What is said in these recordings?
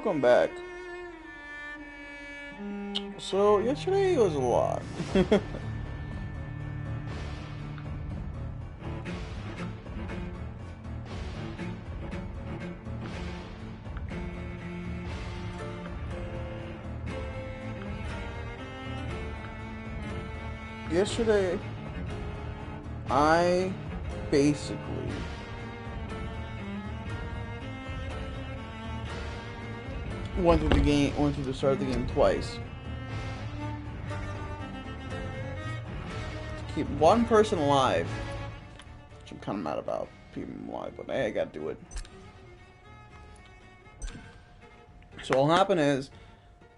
welcome back. So, yesterday was a lot. Yesterday, I basically went through the start of the game twice. To keep one person alive, which I'm kind of mad about keeping him alive, but hey, I gotta do it. So what'll happen is,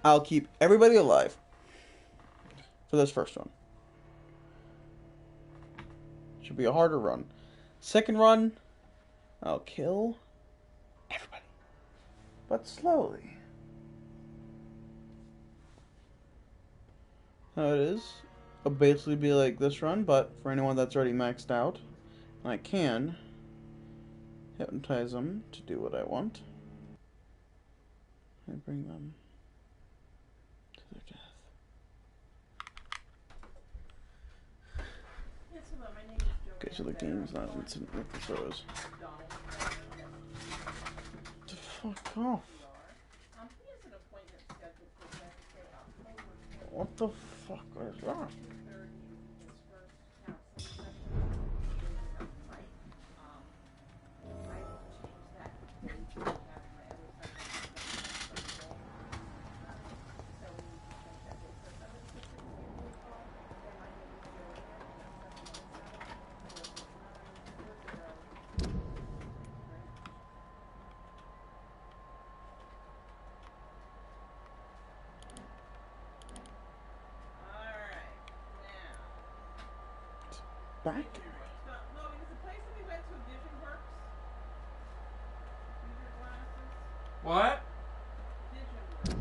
I'll keep everybody alive for this first one. Should be a harder run. Second run, I'll kill everybody, but slowly. How it is, it'll basically be like this run, but for anyone that's already maxed out, I can hypnotize them to do what I want and bring them to their death. Okay, so the game's not instant episodes. Fuck off. What the fuck is that? Back area. No, because the place that we went to, Vision Works. What? Vision Works.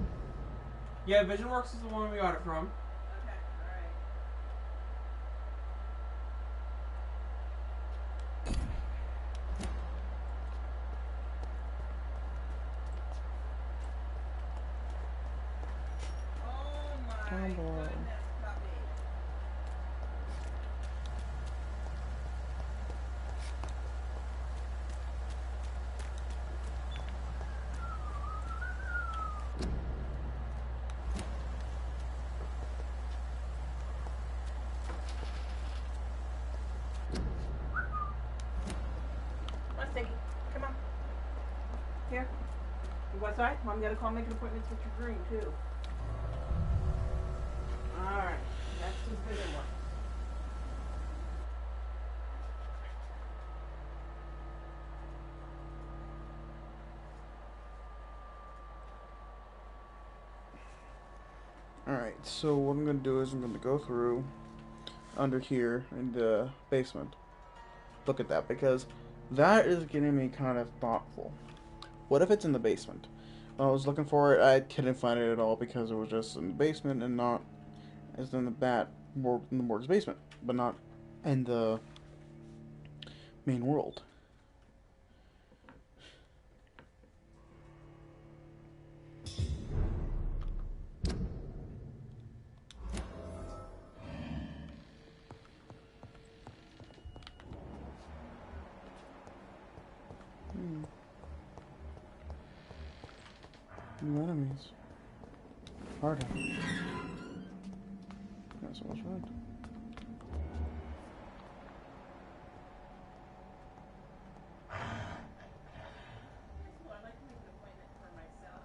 Yeah, VisionWorks is the one we got it from. Okay, alright. Oh my Down below. goodness, puppy. Come on, Stinky. Come on. Here. You go outside? Mom gotta call making appointments with your groom, too. Alright. Next is Vision Works. Alright, so what I'm gonna do is I'm gonna go through under here in the basement. Look at that, because that is getting me kind of thoughtful. What if it's in the basement? When I was looking for it, I couldn't find it at all because it was just in the basement and not as in the morgue's basement, but not in the main world. New enemies. Hard hat. That's what's right. I'd like to make an appointment for myself.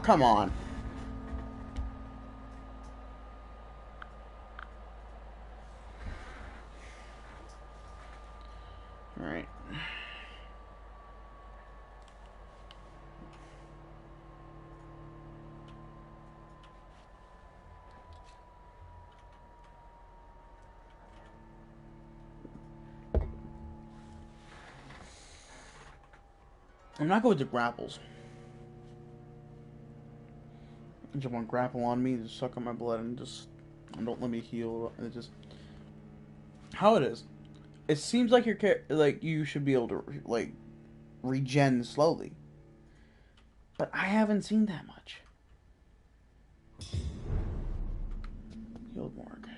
Oh, come on. Alright. I'm not going to grapples. I just want grapple on me, just suck on my blood and just don't let me heal. And it just how it is. It seems like you should be able to like regen slowly, but I haven't seen that much. Healed mark.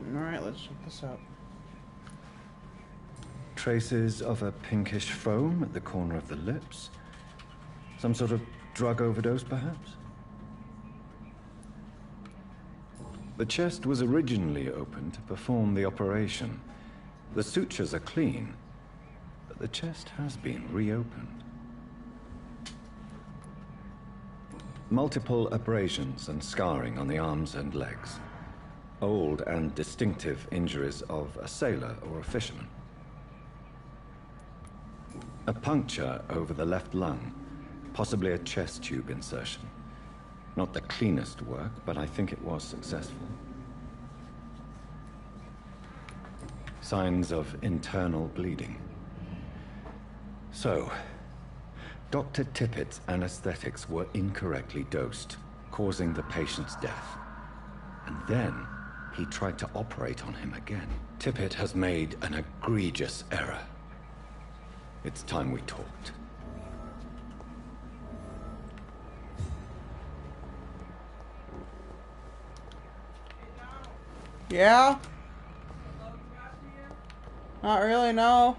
And alright, let's check this out. Traces of a pinkish foam at the corner of the lips. Some sort of drug overdose, perhaps? The chest was originally opened to perform the operation. The sutures are clean, but the chest has been reopened. Multiple abrasions and scarring on the arms and legs. Old and distinctive injuries of a sailor or a fisherman. A puncture over the left lung, possibly a chest tube insertion. Not the cleanest work, but I think it was successful. Signs of internal bleeding. So, Dr. Tippett's anesthetics were incorrectly dosed, causing the patient's death. And then he tried to operate on him again. Tippett has made an egregious error. It's time we talked. Yeah? Not really, no.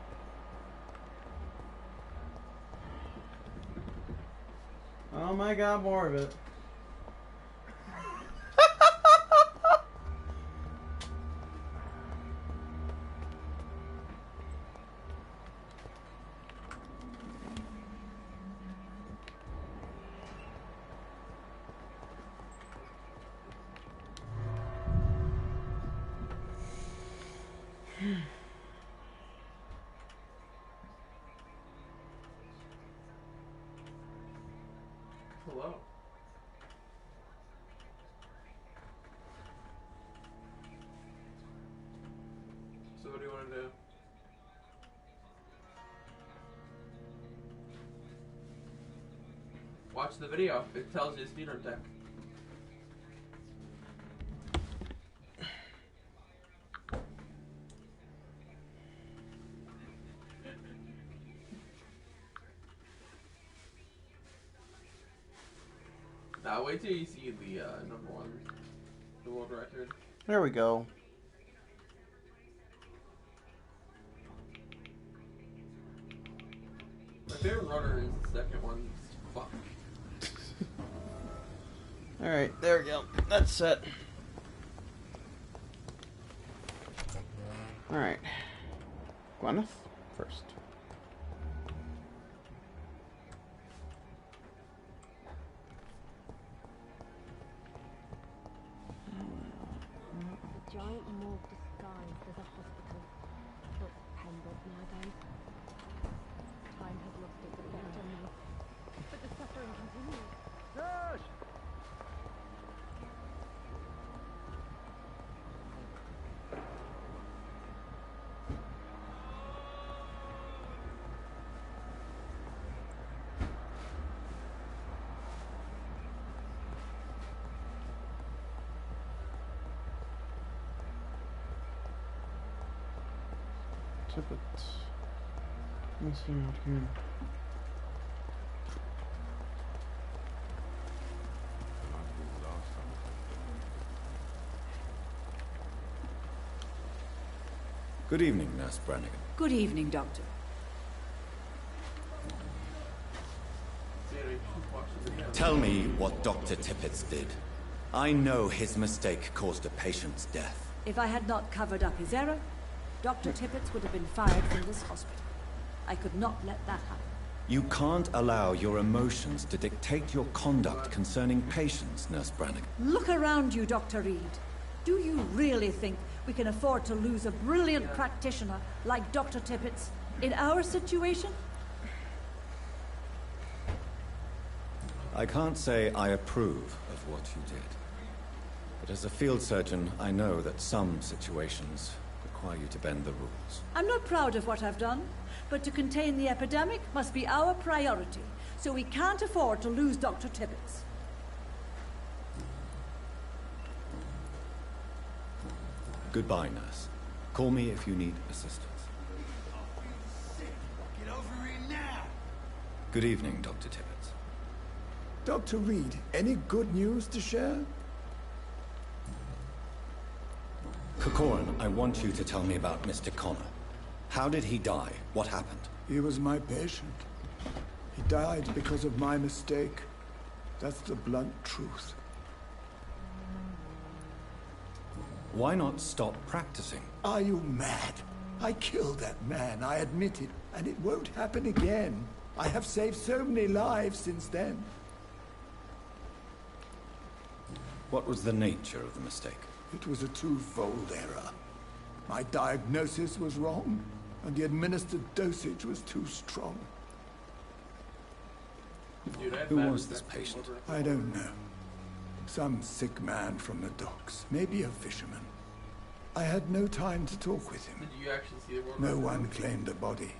Oh my god, more of it. Hello. So what do you want to do? Watch the video. It tells you speedrun tech. Now wait till you see the number one, the world record. There we go. My favorite runner is the second one. Fuck. Alright, there we go. That's set. Alright. Gwyneth first. The giant morgue disguised as a hospital. Looks Pembroke nowadays. Time has lost its effect on me. But the suffering continues. Nurse! Tippett. Let's see out here. Good evening, Nurse Brannigan. Good evening, Doctor. Tell me what Dr. Tippett did. I know his mistake caused a patient's death. If I had not covered up his error, Dr. Tippett would have been fired from this hospital. I could not let that happen. You can't allow your emotions to dictate your conduct concerning patients, Nurse Brannigan. Look around you, Dr. Reed. Do you really think we can afford to lose a brilliant practitioner like Dr. Tippett's in our situation? I can't say I approve of what you did. But as a field surgeon, I know that some situations require you to bend the rules. I'm not proud of what I've done, but to contain the epidemic must be our priority, so we can't afford to lose Dr. Tippett's. Goodbye, nurse. Call me if you need assistance. Get over here now! Good evening, Dr. Tippett. Dr. Reed, any good news to share? Corcoran, I want you to tell me about Mr. Connor. How did he die? What happened? He was my patient. He died because of my mistake. That's the blunt truth. Why not stop practicing? Are you mad? I killed that man, I admit it, and it won't happen again. I have saved so many lives since then. What was the nature of the mistake? It was a twofold error. My diagnosis was wrong, and the administered dosage was too strong. Dude, Who was this patient? I don't know. Some sick man from the docks, maybe a fisherman. I had no time to talk with him. Did you actually see the world No record? one claimed a body.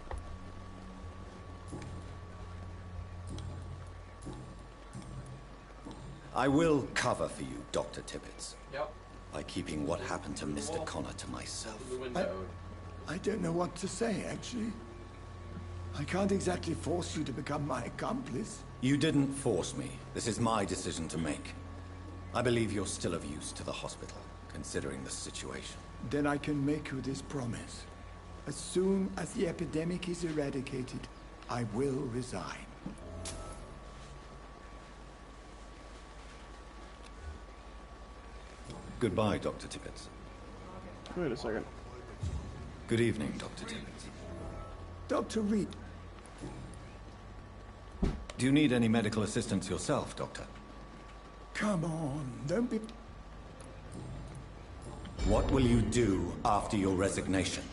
I will cover for you, Dr. Tippett, Yep. by keeping what happened to Mr. Connor to myself. The window. I don't know what to say, actually. I can't exactly force you to become my accomplice. You didn't force me. This is my decision to make. I believe you're still of use to the hospital, considering the situation. Then I can make you this promise. As soon as the epidemic is eradicated, I will resign. Goodbye, Dr. Tippett. Wait a second. Good evening, Dr. Tippett. Dr. Reed, Do you need any medical assistance yourself, Doctor? come on, don't be... What will you do after your resignation?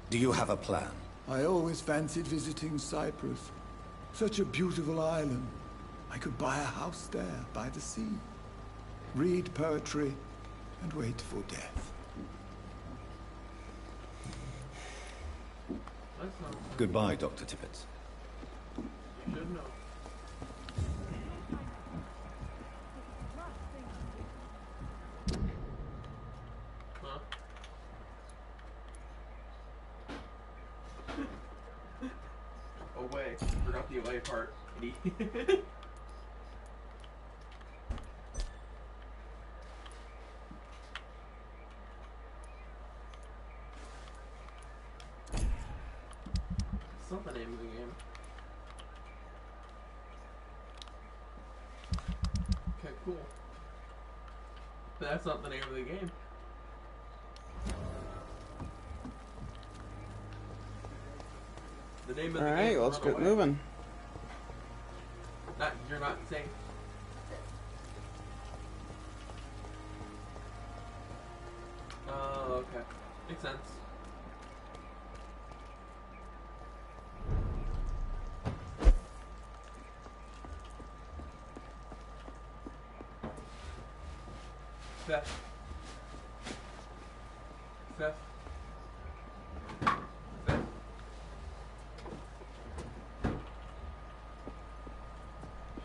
Do you have a plan? I always fancied visiting Cyprus. Such a beautiful island. I could buy a house there, by the sea. Read poetry, and wait for death. That's not. Goodbye, Dr. Tippett. You should know. Huh? Away. Forgot the away part. Idiot. It's not the name of the game. Okay, cool. But that's not the name of the game. The name of the game. Alright, is let's Run get Away. moving. Not, you're not safe. Oh, okay. Makes sense. Theft. Theft. Theft.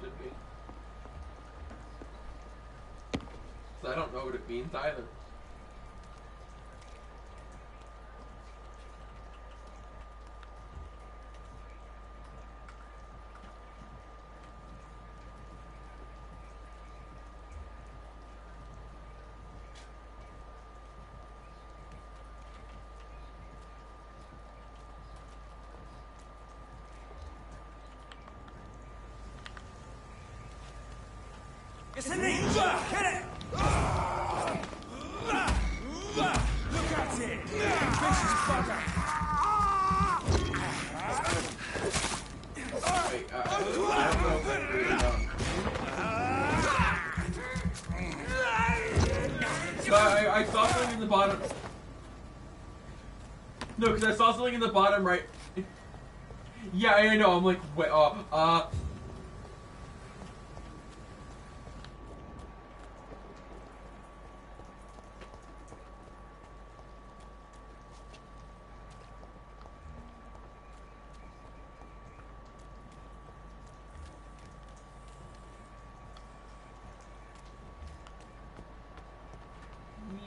Should be. So I don't know what it means either. It's a ninja! Get it! Look at it! Vicious bugger! Wait, I don't know if I really done. So I saw something in the bottom. No, because I saw something in the bottom right. Yeah, I know. I'm like, wait,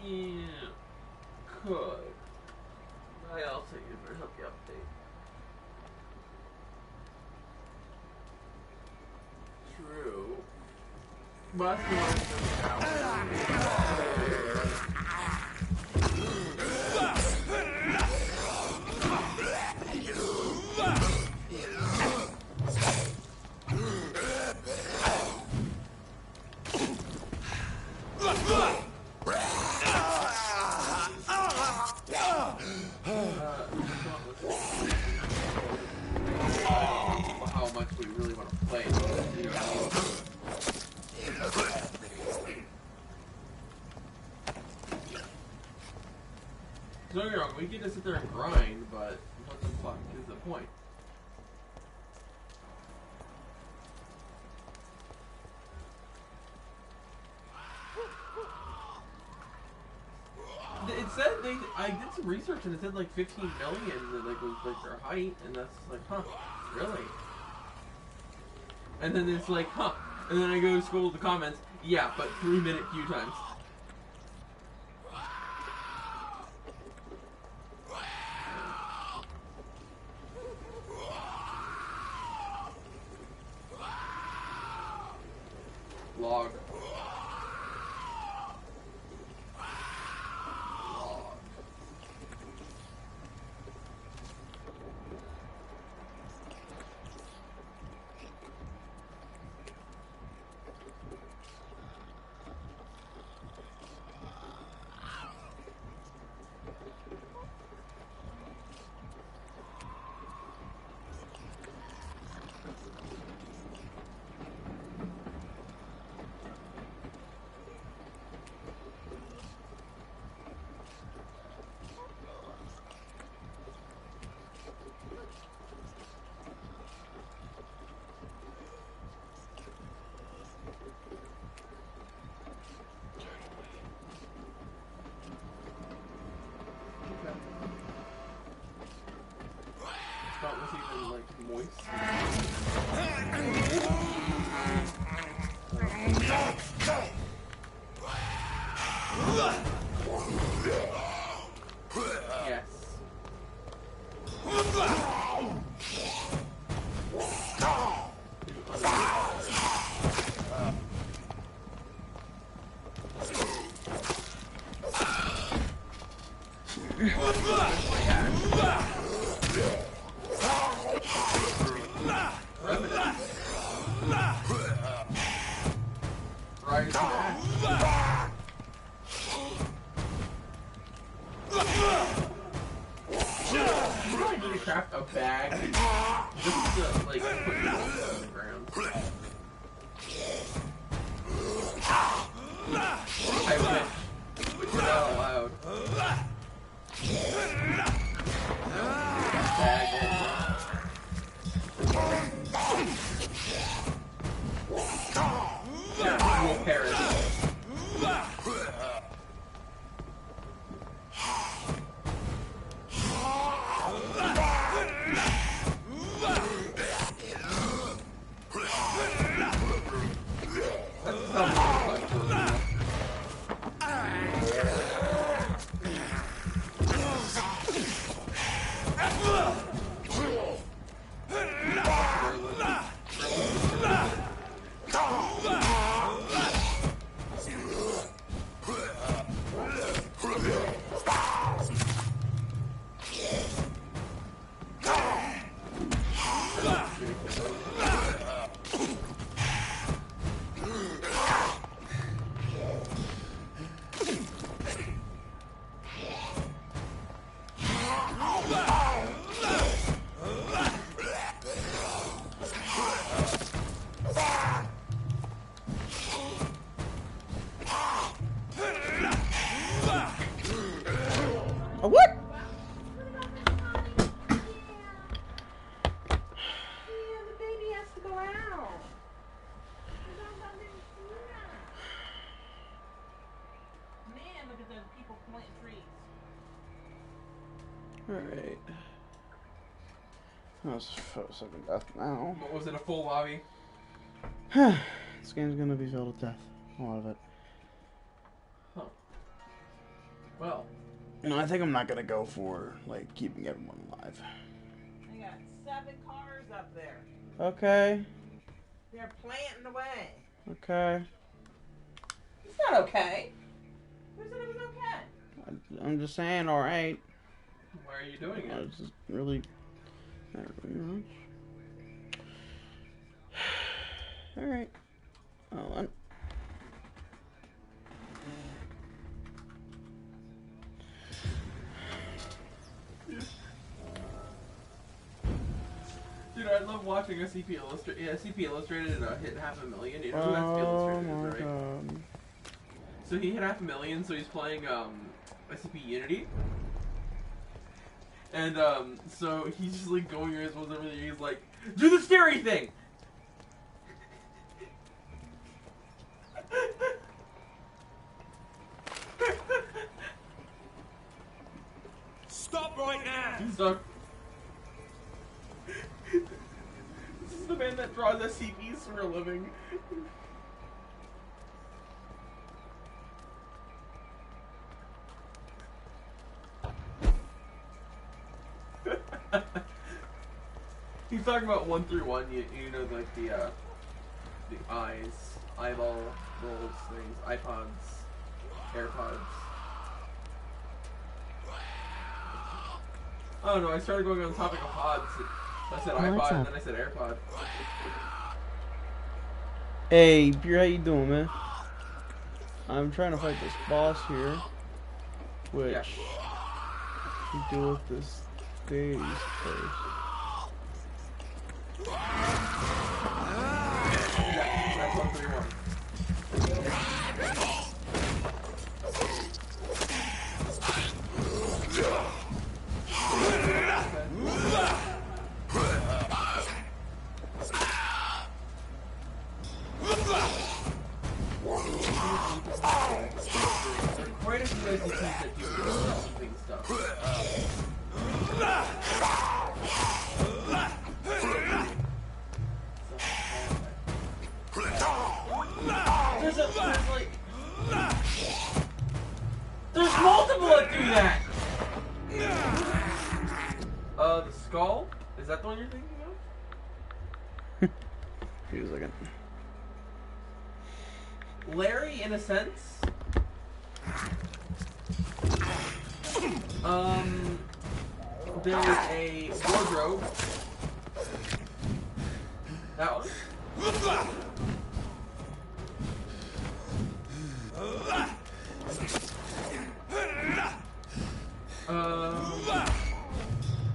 yeah, could. I'll take it for help you update. True. But how much we really want to play. You know? Don't get me wrong, we get to sit there and grind, but what the fuck is the point? It said I did some research and it said like 15 million that like was like their height, and that's like, huh, really? And then it's like, huh, And then I go to scroll the comments. Yeah, but 3-minute queue times. Log. That was even like moist. Yes. Right. I need to craft a bag just to like put it on the ground. I wish, but you're not allowed. Bag it. Yeah, we'll perish. What? Yeah, the baby has to go out. Man, look at those people planting trees. Alright. That's second death now. What was it, a full lobby? This game's gonna be filled with death. A lot of it. Huh. Well. You know, I think I'm not gonna go for, like, keeping everyone alive. They got 7 cars up there. Okay. They're planting away. Okay. It's not okay. Who said it was okay? I'm just saying, alright. Why are you doing it? It's just really... Not really much. Alright. Hold on. Dude, I love watching SCP Illustrated. Yeah, SCP Illustrated hit 500,000. You know who SCP Illustrated is, right? God. So he hit 500,000, so he's playing SCP Unity. And so he's just like going around with everything. He's like, do the scary thing! Stop right now! Stop. the man that draws SCPs for a living. He's talking about 1 through 1. You know, like the eyes, eyeball rolls things, iPods, AirPods. I don't know. I started going on the topic of pods. I said iPod and then I said AirPod. Hey, Pierre, how you doing, man? I'm trying to fight this boss here, which you deal with this stage first. That's 1 through 1. Quite a few ways to teach that do something stuff. There's multiple that do that! The skull? Is that the one you're thinking of? Wait a second. Larry, in a sense. There's a wardrobe. That one.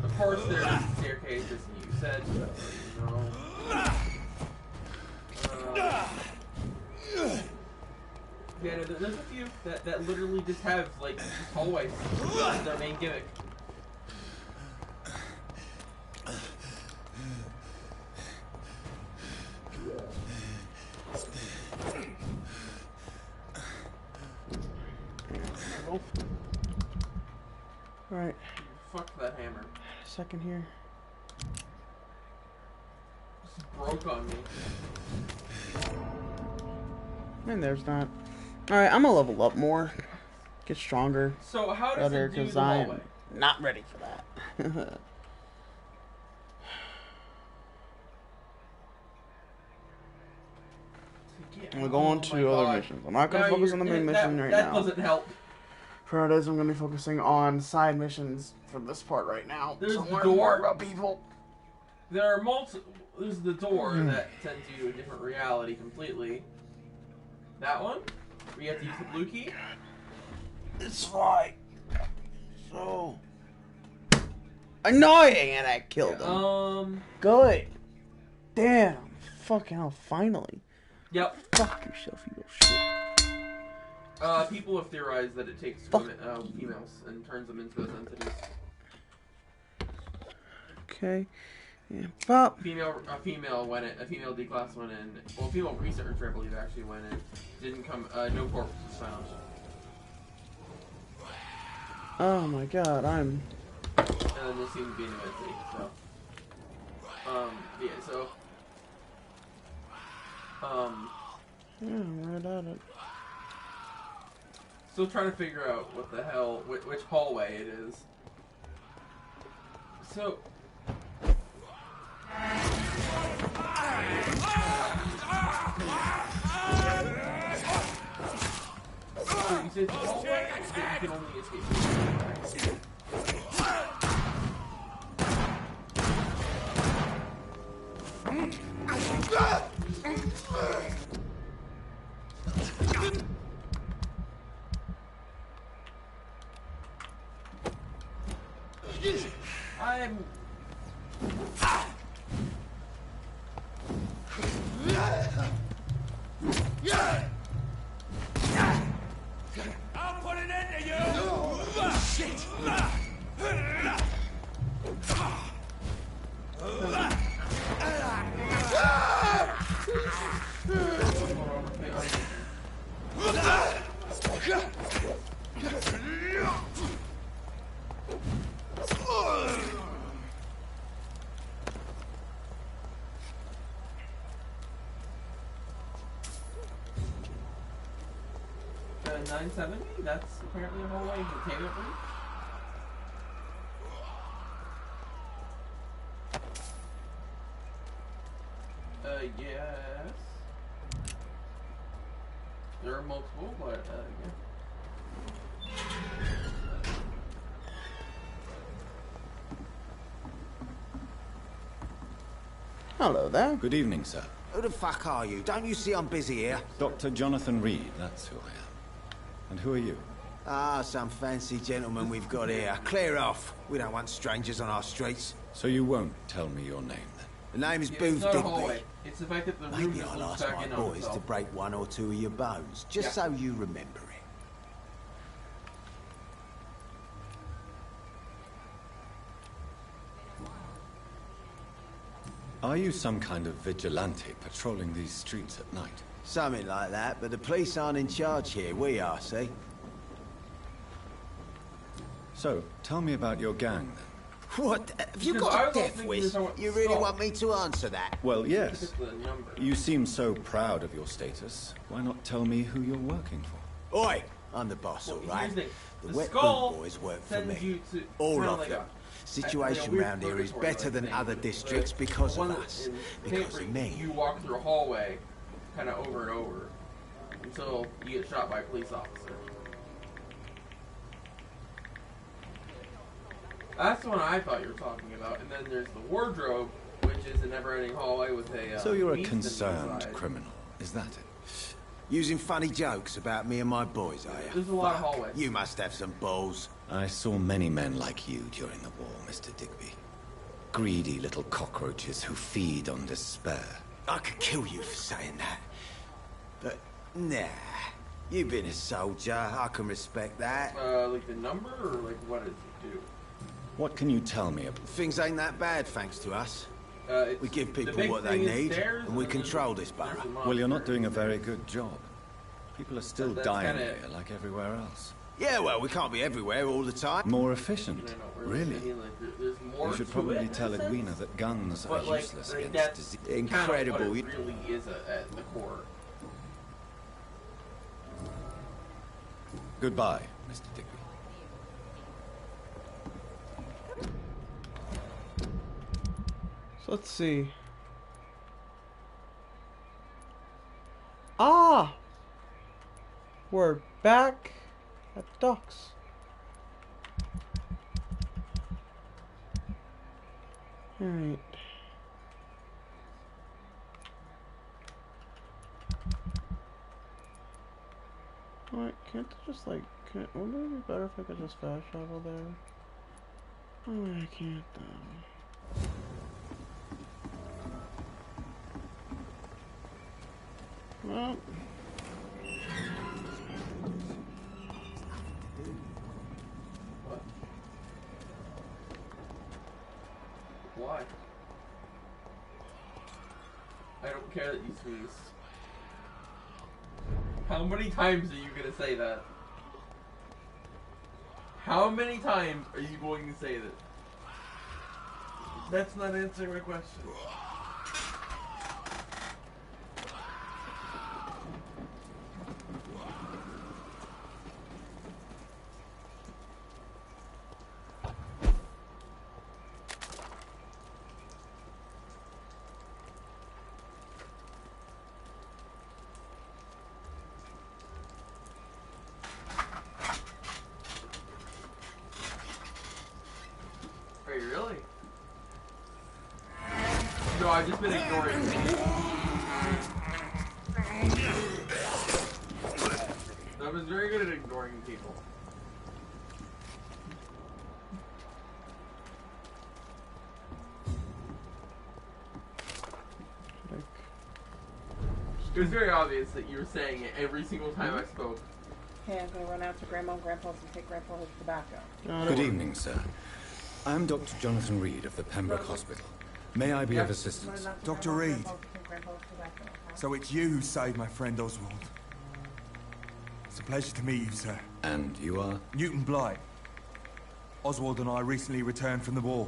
Of course, there's a staircase, as you said. No. Yeah, no, there's a few that literally just have, like, hallways. That's their main gimmick. Alright. Fuck that hammer. Second here. Just broke on me. And there's not. Alright, I'm gonna level up more. Get stronger. So how does better, it do because the I'm hallway? not ready for that. We're going to other missions. I'm not going to focus on the main mission right now. That doesn't help. For others, I'm going to be focusing on side missions for this part right now. There's so the learn door. more about people. There are There's the door that sends you to a different reality completely. That one? Where you have to use the blue key? It's like so annoying, and I killed him. Good. Damn. Fucking hell, finally. Yep. Fuck yourself, you little shit. People have theorized that it takes women, females and turns them into those entities. Okay. Yeah. Pop. A female D-class went in. Well, a female researcher, I believe, actually went in. Didn't come. No corpse was found. Oh my god, I'm. And then there seemed to be an entity. So. Yeah. So. Yeah, I'm right at it. Still trying to figure out what the hell, which hallway it is. So. So you said the hallway, but you can only escape. I'll put an end to you! Shit! 970? That's apparently a hallway in containment room. Yes. There are multiple, but, yeah. Hello there. Good evening, sir. Who the fuck are you? Don't you see I'm busy here? Dr. Jonathan Reed, that's who I am. And who are you? Ah, some fancy gentleman we've got here. Clear off. We don't want strangers on our streets. So you won't tell me your name, then? The name is Yeah, Booth it's not a Digby. hallway. It's the fact that the room Maybe just I'll looks ask back my in on boys itself. to break one or two of your bones, just Yeah. so you remember it. Are you some kind of vigilante patrolling these streets at night? Something like that, but the police aren't in charge here. We are, see? So, tell me about your gang, then. What? Have you Because I got a was death thinking wish? someone- You really Stop. want me to answer that? Well, yes. Just the number. You seem so proud of your status. Why not tell me who you're working for? Oi! I'm the boss, Well, all right? here's the thing. The The wet skull boot boys work for sends me. you to All kinda of like them. a Situation weird round here is purgatory better than thing. other districts The because one of us. in Because Vampyer, of me. You walk through a hallway, kind of over and over, until you get shot by a police officer. That's the one I thought you were talking about. And then there's the wardrobe, which is a never-ending hallway with a. So you're a beast concerned inside. criminal, is that it? Using funny jokes about me and my boys, are you? There's a lot of Fuck. hallways. You must have some balls. I saw many men like you during the war, Mr. Digby. Greedy little cockroaches who feed on despair. I could kill you for saying that. But, nah. You've been a soldier. I can respect that. Like the number, or like what does it do? What can you tell me about... Things ain't that bad, thanks to us. We give the people big what they thing is need, stairs, and we then control there's this a borough. Well, you're not monster. doing a very good job. People are still That's dying kinda- here like everywhere else. Yeah, well, we can't be everywhere all the time. More efficient. No, Really? I mean, like, there's more You should to probably it, in tell a sense. Edwina that guns But are like, useless like against that's disease. Incredible. Kind of what it really is at the core. Goodbye, Mr. Digby. So let's see. Ah! We're back at the docks. Alright. Alright, can't I just like, wouldn't it be better if I could just fast travel there? Oh, I can't though. Well. What? Why? I don't care that you squeeze. How many times are you gonna say that? How many times are you going to say that? That's not answering my question. Are you really? No, I've just been ignoring you. I was very good at ignoring people. It was very obvious that you were saying it every single time I spoke. Hey, I'm gonna run out to Grandma and Grandpa's and take Grandpa his tobacco. Good evening, sir. I'm Dr. Jonathan Reed of the Pembroke Hospital. May I be of assistance? Dr. Reed. So it's you who saved my friend Oswald. It's a pleasure to meet you, sir. And you are? Newton Blight. Oswald and I recently returned from the war.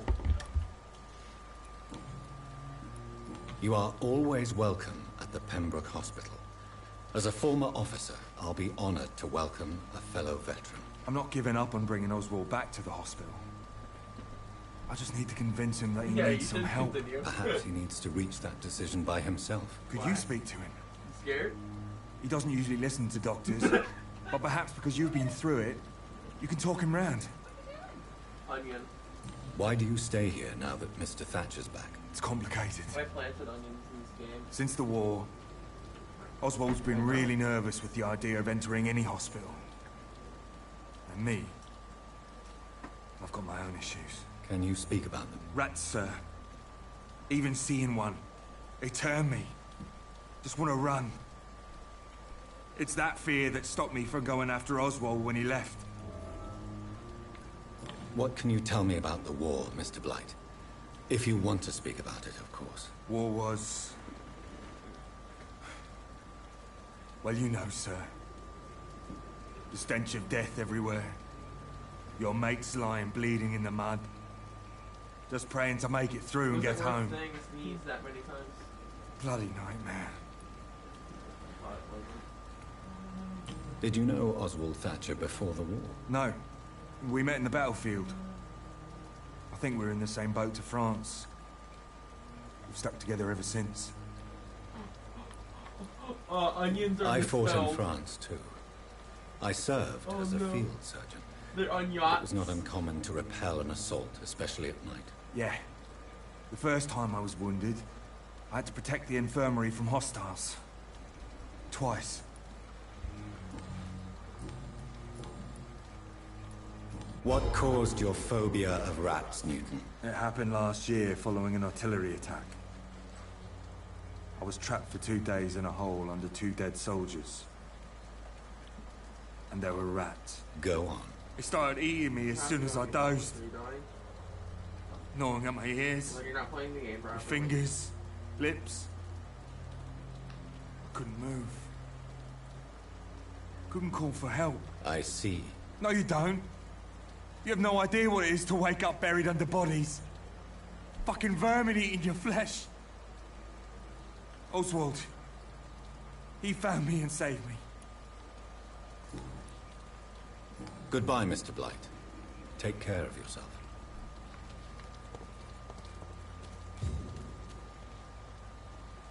You are always welcome at the Pembroke Hospital. As a former officer, I'll be honored to welcome a fellow veteran. I'm not giving up on bringing Oswald back to the hospital. I just need to convince him that he needs some help. Perhaps he needs to reach that decision by himself. Could you speak to him? Scared? He doesn't usually listen to doctors, but perhaps because you've been through it, you can talk him round. Onion. Why do you stay here now that Mr. Thatcher's back? It's complicated. I planted onions in this game. Since the war, Oswald's been really nervous with the idea of entering any hospital. And me, I've got my own issues. Can you speak about them? Rats, sir. Even seeing one, they turn me. Just want to run. It's that fear that stopped me from going after Oswald when he left. What can you tell me about the war, Mr. Blight? If you want to speak about it, of course. War was... well, you know, sir. The stench of death everywhere. Your mates lying bleeding in the mud. Just praying to make it through and get home. Thing sneeze that many times. Bloody nightmare. Did you know Oswald Thatcher before the war? No. We met in the battlefield. I think we're in the same boat to France. We've stuck together ever since. Onions are I fought in misspelled. France, too. I served as a field surgeon. They're on It yachts. was not uncommon to repel an assault, especially at night. Yeah. The first time I was wounded, I had to protect the infirmary from hostiles. Twice. What caused your phobia of rats, Newton? It happened last year following an artillery attack. I was trapped for 2 days in a hole under 2 dead soldiers. And there were rats. Go on. They started eating me as soon as I dozed. Are you dying? Gnawing at my ears, Like you're not playing the game, bro. my fingers, lips. I couldn't move. Couldn't call for help. I see. No, you don't. You have no idea what it is to wake up buried under bodies. Fucking vermin eating your flesh. Oswald. He found me and saved me. Goodbye, Mr. Blight. Take care of yourself.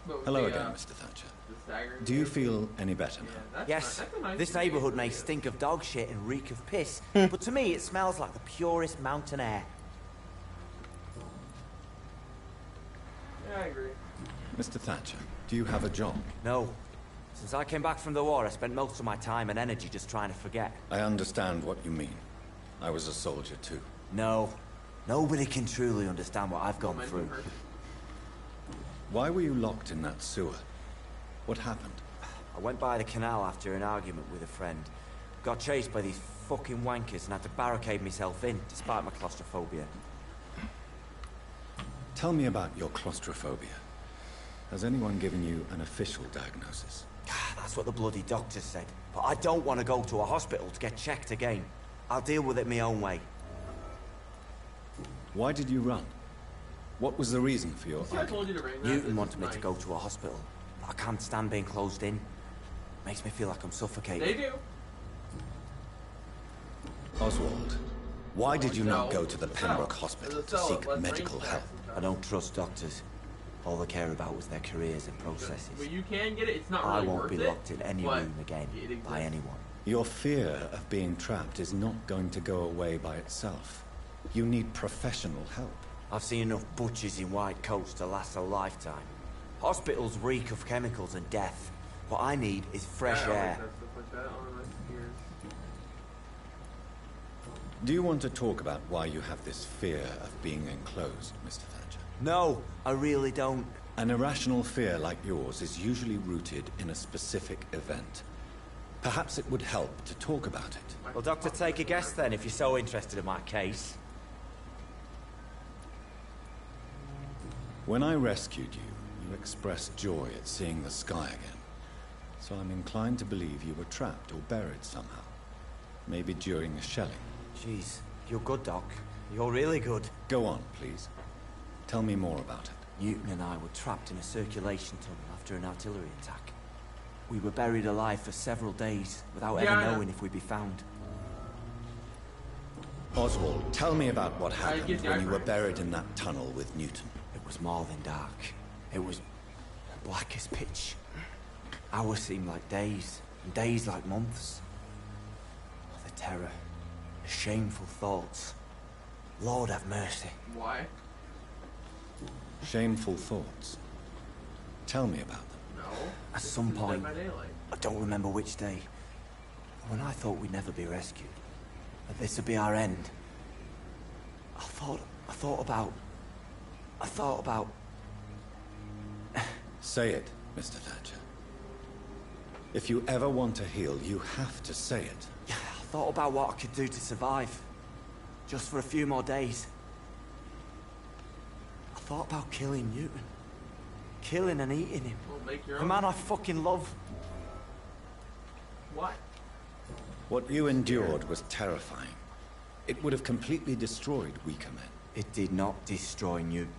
But with Hello the, again, Mr. Thatcher. the staggering Do you thing- feel any better Yeah, now? that's Yes, that's a nice this thing. neighbourhood may stink of dog shit and reek of piss, but to me it smells like the purest mountain air. Yeah, I agree. Mr. Thatcher, do you have a job? No. Since I came back from the war, I spent most of my time and energy just trying to forget. I understand what you mean. I was a soldier too. No. Nobody can truly understand what I've gone Momentum through. hurt. Why were you locked in that sewer? What happened? I went by the canal after an argument with a friend. Got chased by these fucking wankers and had to barricade myself in, despite my claustrophobia. Tell me about your claustrophobia. Has anyone given you an official diagnosis? That's what the bloody doctor said. But I don't want to go to a hospital to get checked again. I'll deal with it my own way. Why did you run? What was the reason for your See, I told you to bring that. Newton This wanted is me to nice. go to a hospital. But I can't stand being closed in. Makes me feel like I'm suffocating. They do. Oswald, why did you not No. go to the Sell. Pembroke Hospital Let's to sell it. seek Let's medical range help? that. I don't trust doctors. All they care about was their careers and processes. But you can get it. It's not I really won't worth be it, locked in any but room again it exists. by anyone. Your fear of being trapped is not going to go away by itself. You need professional help. I've seen enough butchers in white coats to last a lifetime. Hospitals reek of chemicals and death. What I need is fresh Yeah, I like air. that stuff like that on my ears. Do you want to talk about why you have this fear of being enclosed, Mr. Thatcher? No, I really don't. An irrational fear like yours is usually rooted in a specific event. Perhaps it would help to talk about it. Well, Doctor, take a guess then, if you're so interested in my case. When I rescued you, you expressed joy at seeing the sky again. So I'm inclined to believe you were trapped or buried somehow. Maybe during a shelling. Jeez, you're good, Doc. You're really good. Go on, please. Tell me more about it. Newton and I were trapped in a circulation tunnel after an artillery attack. We were buried alive for several days without Yeah, ever I know. knowing if we'd be found. Oswald, tell me about what get happened the when you were eyebrows. buried in that tunnel with Newton. It was more than dark. It was black as pitch. Hours seemed like days, and days like months. The terror, the shameful thoughts. Lord have mercy. Why? Shameful thoughts. Tell me about them. No. At some This is point, Dead by Daylight. I don't remember which day, when I thought we'd never be rescued, that this would be our end, I thought about... Say it, Mr. Thatcher. If you ever want to heal, you have to say it. I thought about what I could do to survive, just for a few more days. I thought about killing Newton. Killing and eating him. Well, make your The own. man I fucking love. What? What you endured was terrifying. It would have completely destroyed weaker men. It did not destroy Newton.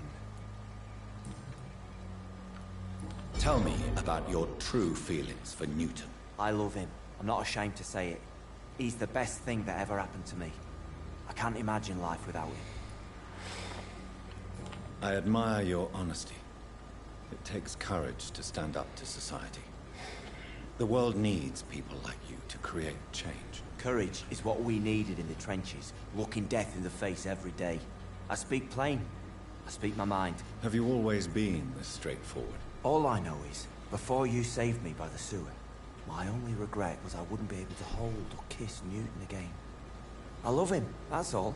Tell me about your true feelings for Newton. I love him. I'm not ashamed to say it. He's the best thing that ever happened to me. I can't imagine life without him. I admire your honesty. It takes courage to stand up to society. The world needs people like you to create change. Courage is what we needed in the trenches, looking death in the face every day. I speak plain. I speak my mind. Have you always been this straightforward? All I know is, before you saved me by the sewer, my only regret was I wouldn't be able to hold or kiss Newton again. I love him, that's all.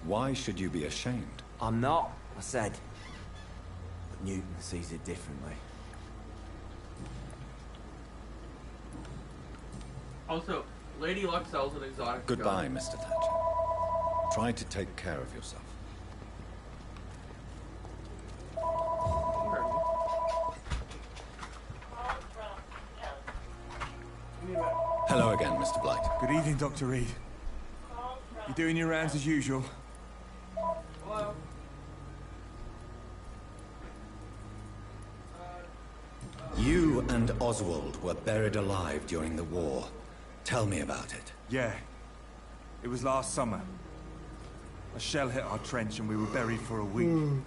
Why should you be ashamed? I'm not, I said. But Newton sees it differently. Also, Lady Luxell's an exotic. Goodbye, gun. Mr. Thatcher. Try to take care of yourself. You heard me. Hello again, Mr. Blight. Good evening, Dr. Reed. You doing your rounds as usual? Hello. You and Oswald were buried alive during the war. Tell me about it. Yeah. It was last summer. A shell hit our trench and we were buried for a week.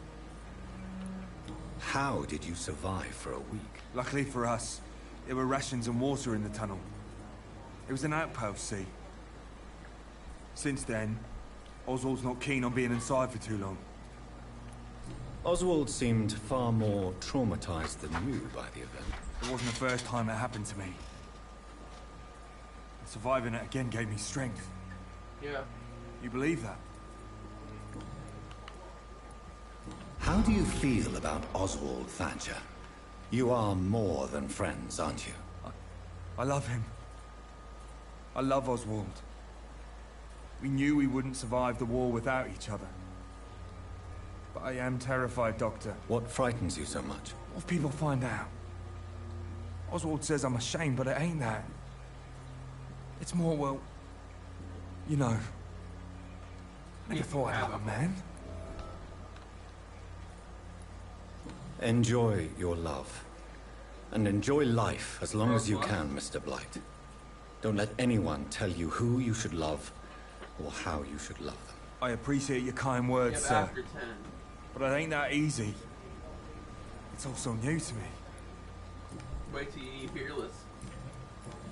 How did you survive for a week? Luckily for us, there were rations and water in the tunnel. It was an outpost, see? Since then, Oswald's not keen on being inside for too long. Oswald seemed far more traumatized than you by the event. It wasn't the first time it happened to me. And surviving it again gave me strength. Yeah. You believe that? How do you feel about Oswald Thatcher? You are more than friends, aren't you? I love him. I love Oswald. We knew we wouldn't survive the war without each other. But I am terrified, Doctor. What frightens you so much? What if people find out? Oswald says I'm ashamed, but it ain't that. It's more, well... You know... Never thought I'd have a man. Enjoy your love. And enjoy life as long as you can, Mr. Blight. Don't let anyone tell you who you should love or how you should love them. I appreciate your kind words, Yeah, sir. after 10. But it ain't that easy. It's all so new to me. Wait till you need Fearless.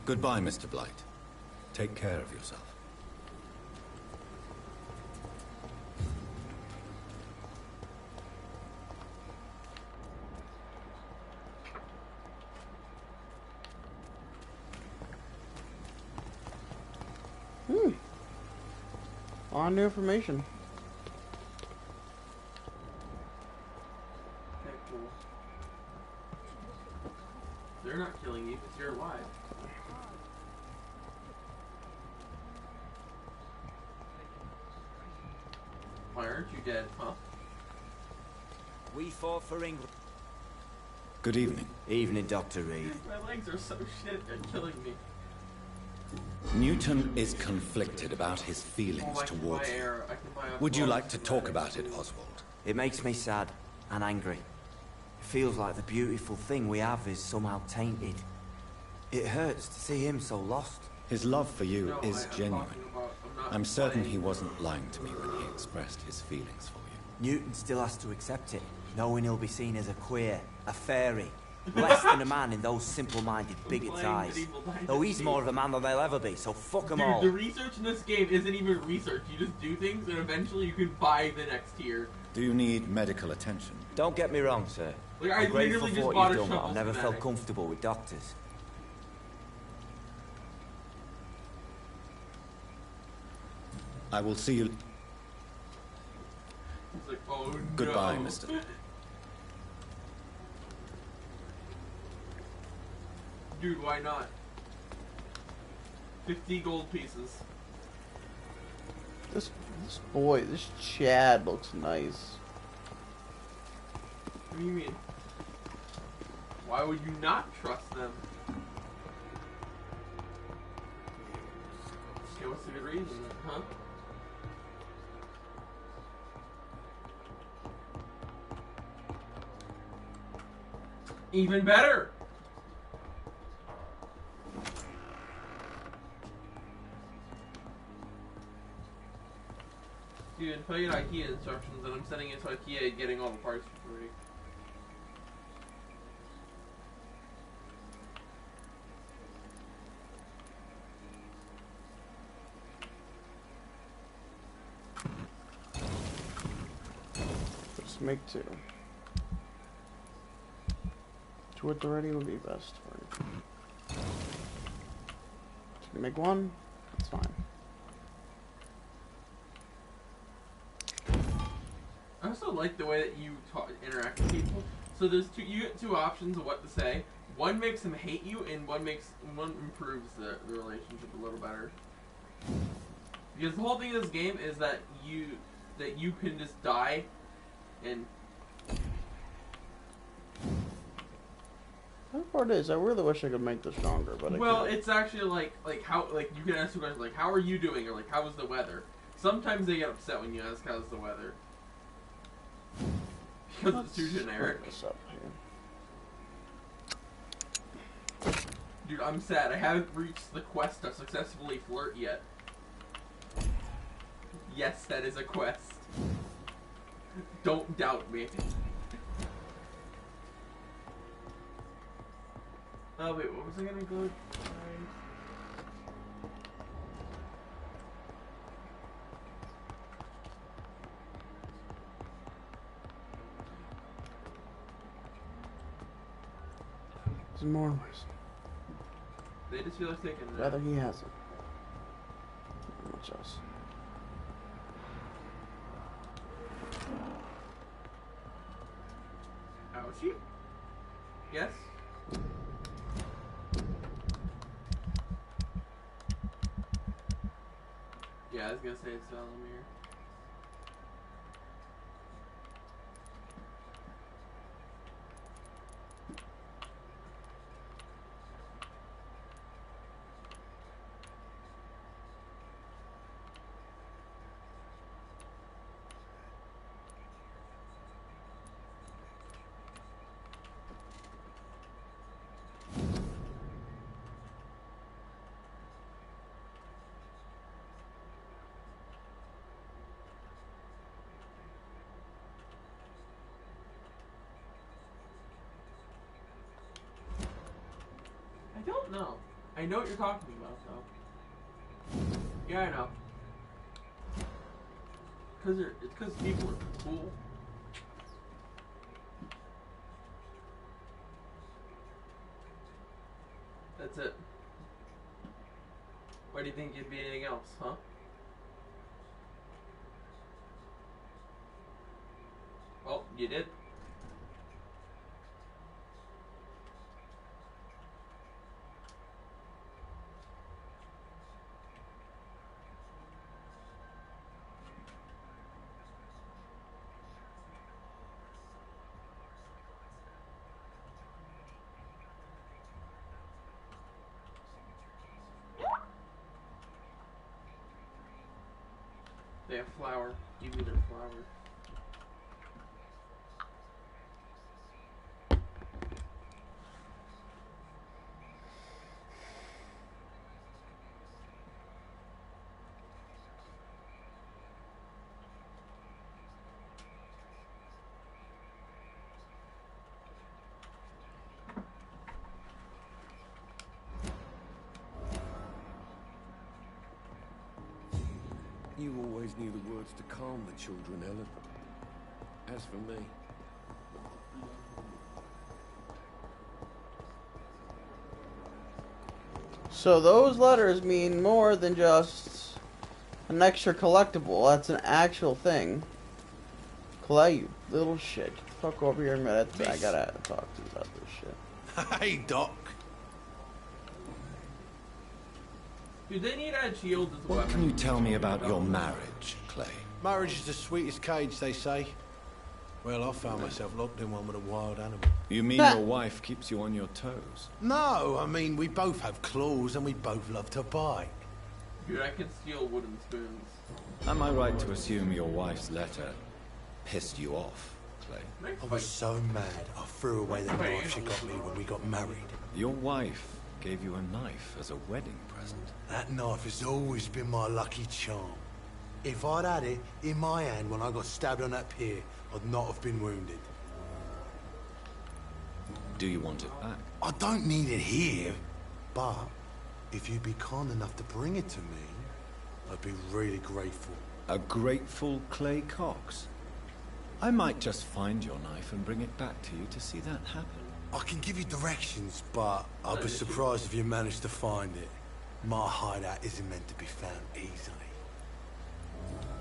Goodbye, Mr. Blight. Take care of yourself. On new information. Okay, cool. They're not killing you because you're alive. Why aren't you dead, huh? We fought for England. Good evening. Evening, Dr. Reed. My legs are so shit, they're killing me. Newton is conflicted about his feelings I can towards buy you. I can buy Would you gloves like to and talk that. about it, Oswald? It makes me sad and angry. It feels like the beautiful thing we have is somehow tainted. It hurts to see him so lost. His love for you No, is I'm genuine. talking about, not I'm certain he playing. wasn't lying to me when he expressed his feelings for you. Newton still has to accept it, knowing he'll be seen as a queer, a fairy. Less than a man in those simple-minded bigots' playing eyes. Medieval Dynasty. Though he's more of a man than they'll ever be, so fuck them Dude, all. the research in this game isn't even research. You just do things, and eventually you can buy the next tier. Do you need medical attention? Don't get me wrong, sir. Like, I I'm grateful literally for just what bought you've a done, but shuffle I've never felt schematic. comfortable with doctors. I will see you. He's like, oh Goodbye, no. mister. Dude, why not? 50 gold pieces. This boy, this Chad looks nice. What do you mean? Why would you not trust them? Okay, what's the good reason then, huh? Even better! Dude, until you get IKEA instructions, and I'm sending it to IKEA and getting all the parts for free. Let's make two. Two at the ready would be best for you. Should we make one? That's fine. I also like the way that you interact with people. So there's you get two options of what to say. One makes them hate you, and one improves the relationship a little better. Because the whole thing of this game is that you can just die, and The part is, I really wish I could make this stronger, but I well, can't. it's actually like how you can ask the question like, how are you doing, or like, how was the weather? Sometimes they get upset when you ask how's the weather. Because it's too generic. Split this up here. Dude, I'm sad. I haven't reached the quest to successfully flirt yet. Yes, that is a quest. Don't doubt me. Oh wait, what was I gonna go find? Some more ways. They just feel like taking it. Rather he hasn't. Not much else. Ouchie? Yes? Yeah, I was gonna say it's Valamir. I don't know. I know what you're talking about, though. Yeah, I know. It's because people are cool. That's it. Why do you think it'd be anything else, huh? Well, you did. They have flour. Give me their flour. You always knew the words to calm the children, Ellen. As for me... So those letters mean more than just an extra collectible. That's an actual thing. Clay, you little shit. Get the fuck over here a minute. I gotta talk to you about this shit. Hey, Doc. Do they need a shield as a What weapon? can you tell me about your marriage, Clay? Marriage is the sweetest cage, they say. Well, I found myself locked in one with a wild animal. You mean your wife keeps you on your toes? No, I mean, we both have claws and we both love to bite. Dude, I can steal wooden spoons. Am I right to assume your wife's letter pissed you off, Clay? I was so mad, I threw away the knife she got me when we got married. Your wife gave you a knife as a wedding present. That knife has always been my lucky charm. If I'd had it in my hand when I got stabbed on that pier, I'd not have been wounded. Do you want it back? I don't need it here, but if you'd be kind enough to bring it to me, I'd be really grateful. A grateful Clay Cox? I might just find your knife and bring it back to you to see that happen. I can give you directions, but I'd be surprised if you managed to find it. My hideout isn't meant to be found easily.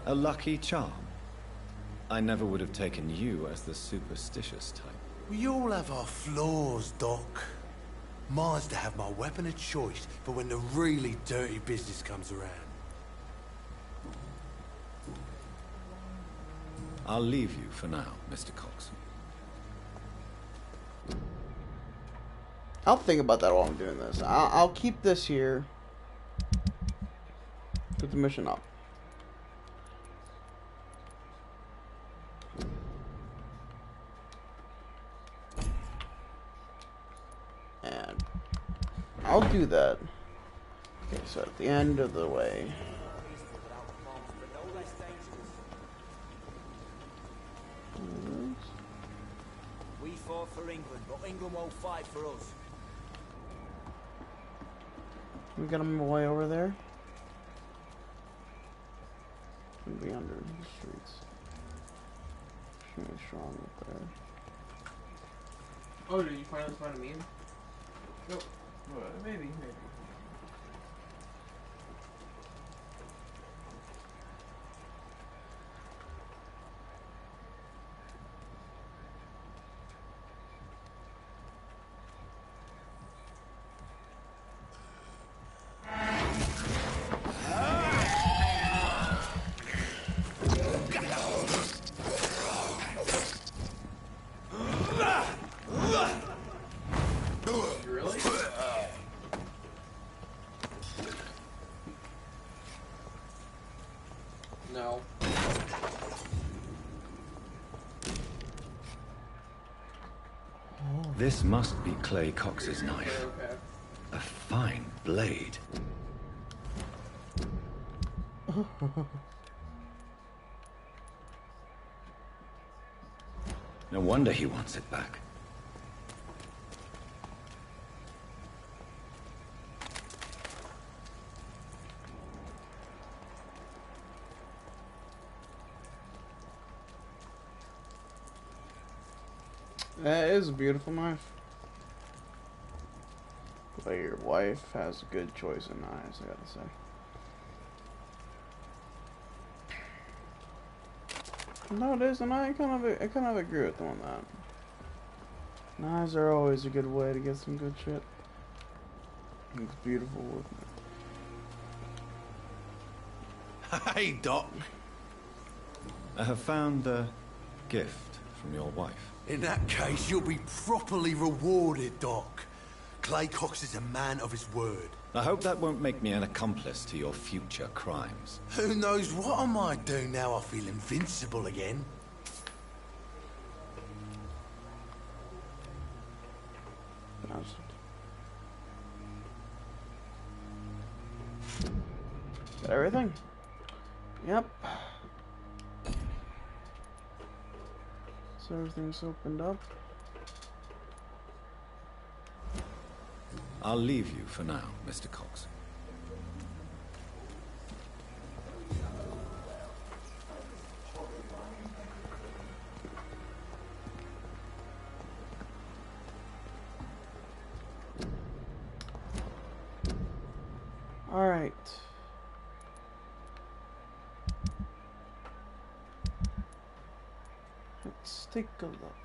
A lucky charm? I never would have taken you as the superstitious type. We all have our flaws, Doc. Mine's to have my weapon of choice for when the really dirty business comes around. I'll leave you for now, Mr. Cox. I'll think about that while I'm doing this. I'll keep this here. Put the mission up. And I'll do that. Okay, so at the end of the way. We fought for England, but England won't fight for us. We got him way over there. Should be under the streets. Should be strong up there. Oh, did you finally find a meme? Nope. Maybe. Really? No. This must be Clay Cox's knife. Okay. A fine blade. No wonder he wants it back. That is a beautiful knife. But your wife has a good choice in knives, I gotta say. No, it isn't. I kind of agree with them on that. Knives are always a good way to get some good shit. It's beautiful workmanship. Hey, Doc. I have found the gift from your wife. In that case, you'll be properly rewarded, Doc. Clay Cox is a man of his word. I hope that won't make me an accomplice to your future crimes. Who knows what I might do now I feel invincible again. Got everything? Yep. So everything's opened up. I'll leave you for now, Mr. Cox. Let's take a look.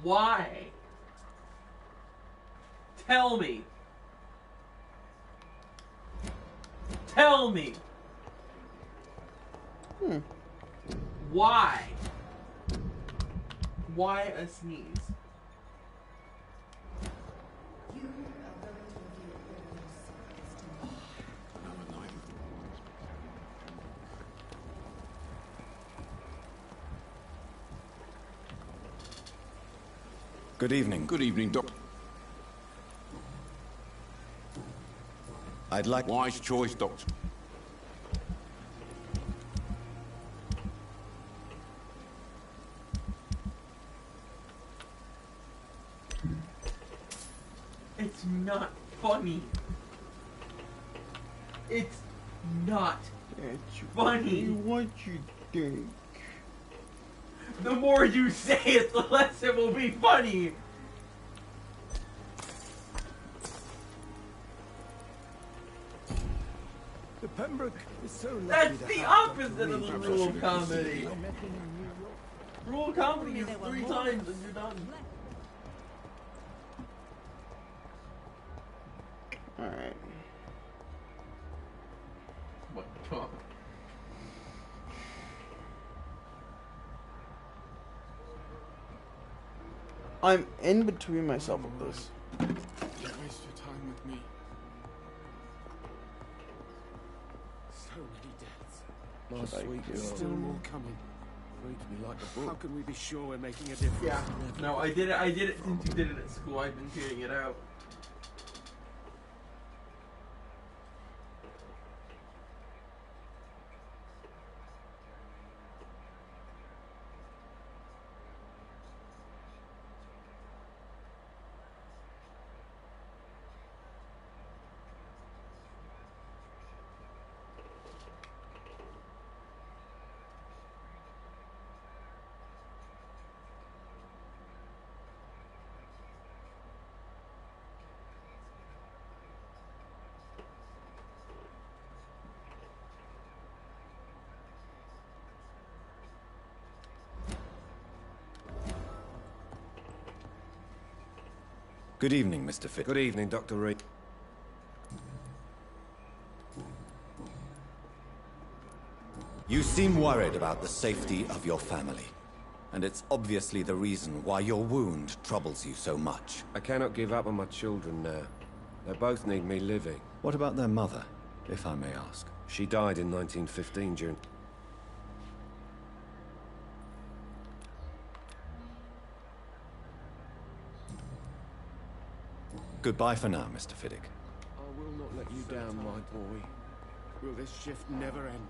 Why? Tell me. Tell me. Why? Why a sneeze? Good evening. Good evening, Doc. I'd like... Wise choice, Doctor. It's not funny. It's not funny. What you think? The more you say it, the less it will be funny. The Pembroke is so lucky That's to the have opposite Dr. of the Reed. rule of comedy. I met him in New York. Rule of comedy is 3 times and you're done. Alright. What God? I'm in between myself with this. Don't waste your time with me. So many deaths. My Should I sweet, go? there's still more coming. Reads me like a book. How can we be sure we're making a difference? Yeah. No, I did it since you did it at school. I've been tuning it out. Good evening, Mr. Fitz. Good evening, Dr. Reed. You seem worried about the safety of your family. And it's obviously the reason why your wound troubles you so much. I cannot give up on my children now. They both need me living. What about their mother, if I may ask? She died in 1915 during... Goodbye for now, Mr. Fiddick. I will not let you down, my boy. Will this shift never end?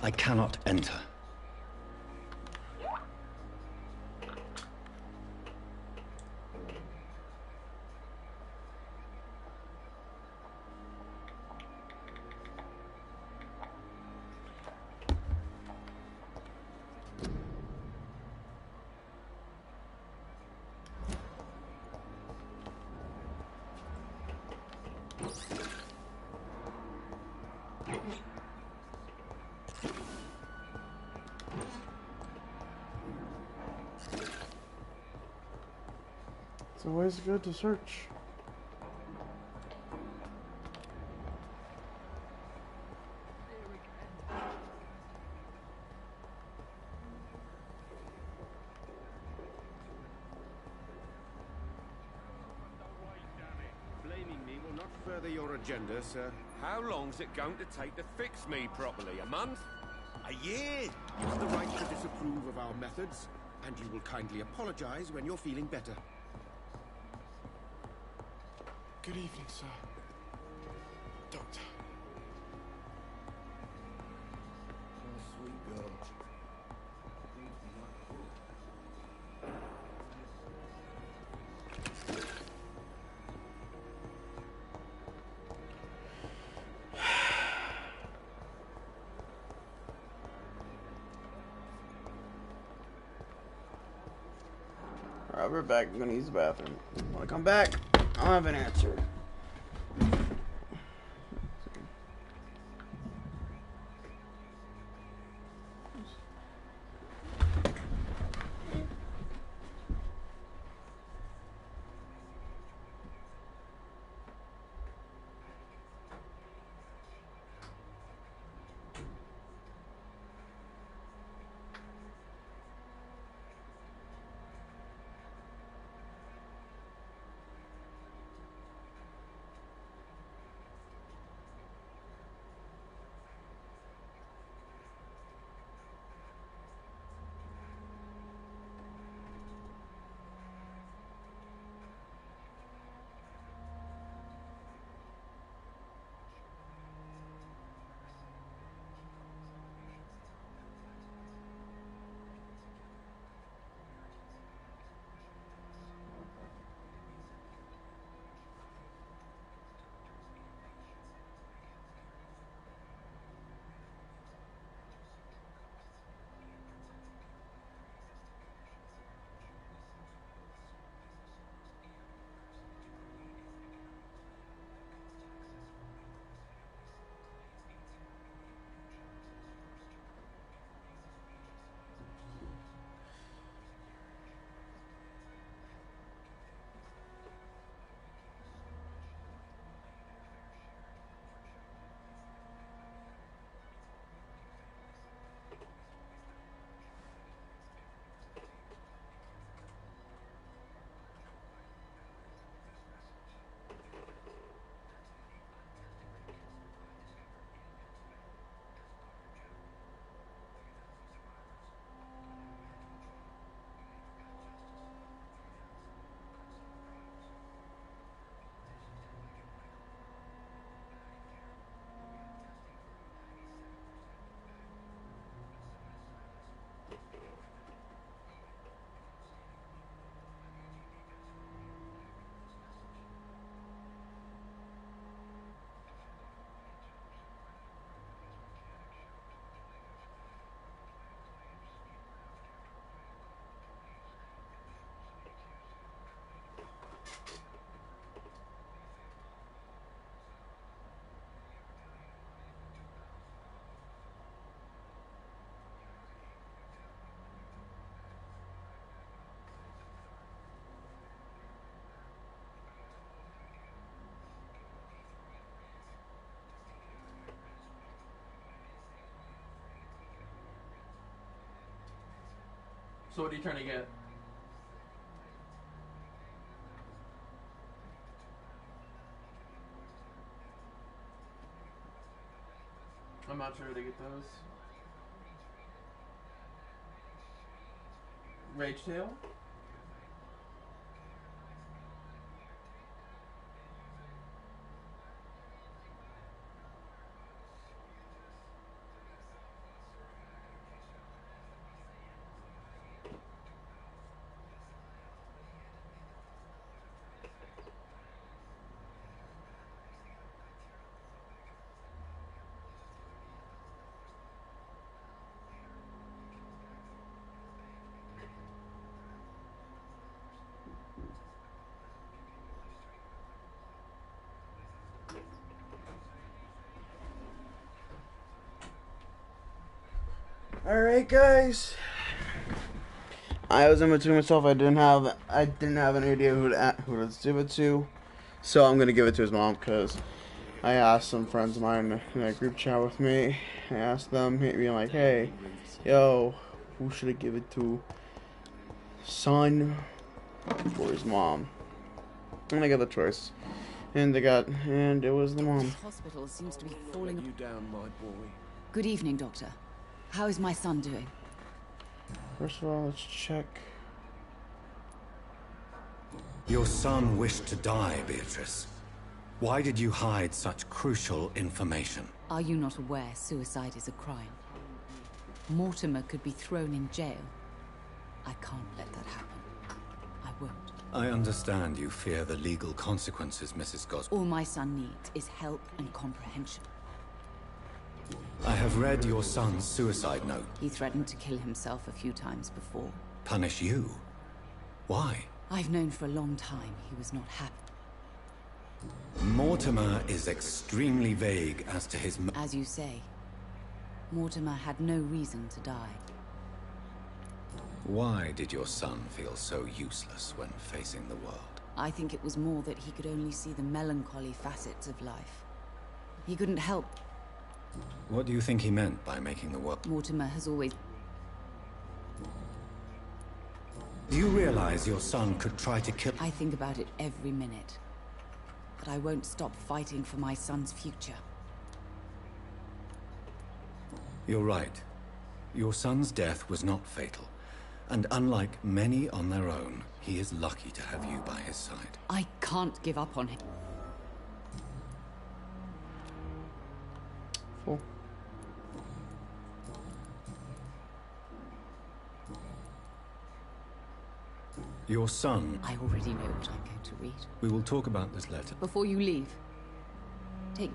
I cannot enter. It's always good to search. Blaming me will not further your agenda, sir. How long's it going to take to fix me properly? A month? A year? You have the right to disapprove of our methods, and you will kindly apologize when you're feeling better. Good evening, sir. Doctor. Oh, sweet girl. Alright, we're back. I'm gonna use the bathroom. When I come back, I'll have an answer. So what are you trying to get? I'm not sure where to get those. Rage Tail? Alright, guys. I was in between myself. I didn't have any idea who to give it to, so I'm gonna give it to his mom because I asked some friends of mine in a group chat with me. I asked them, being like, "Hey, yo, who should I give it to? Son or his mom?" And I got the choice, and it was the mom. This hospital seems to be falling. You down, my boy. Good evening, Doctor. How is my son doing? First of all, let's check. Your son wished to die, Beatrice. Why did you hide such crucial information? Are you not aware suicide is a crime? Mortimer could be thrown in jail. I can't let that happen. I won't. I understand you fear the legal consequences, Mrs. Gos. All my son needs is help and comprehension. I have read your son's suicide note. He threatened to kill himself a few times before. Punish you? Why? I've known for a long time he was not happy. Mortimer is extremely vague as to his... As you say, Mortimer had no reason to die. Why did your son feel so useless when facing the world? I think it was more that he could only see the melancholy facets of life. He couldn't help. What do you think he meant by making the world? Mortimer has always... Do you realize your son could try to kill... I think about it every minute. But I won't stop fighting for my son's future. You're right. Your son's death was not fatal. And unlike many on their own, he is lucky to have you by his side. I can't give up on him. Full. Your son... I already know what I'm going to read. We will talk about this later. Before you leave, take...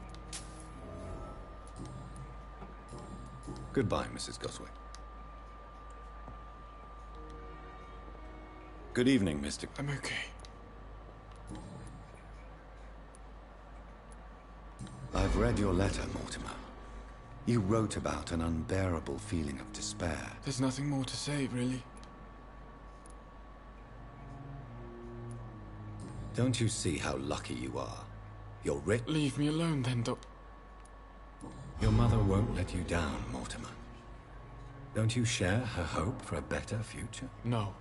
Goodbye, Mrs. Goswick. Good evening, Mr. I'm okay. I've read your letter, Mortimer. You wrote about an unbearable feeling of despair. There's nothing more to say, really. Don't you see how lucky you are? You're rich. Leave me alone then, Doc. Your mother won't let you down, Mortimer. Don't you share her hope for a better future? No.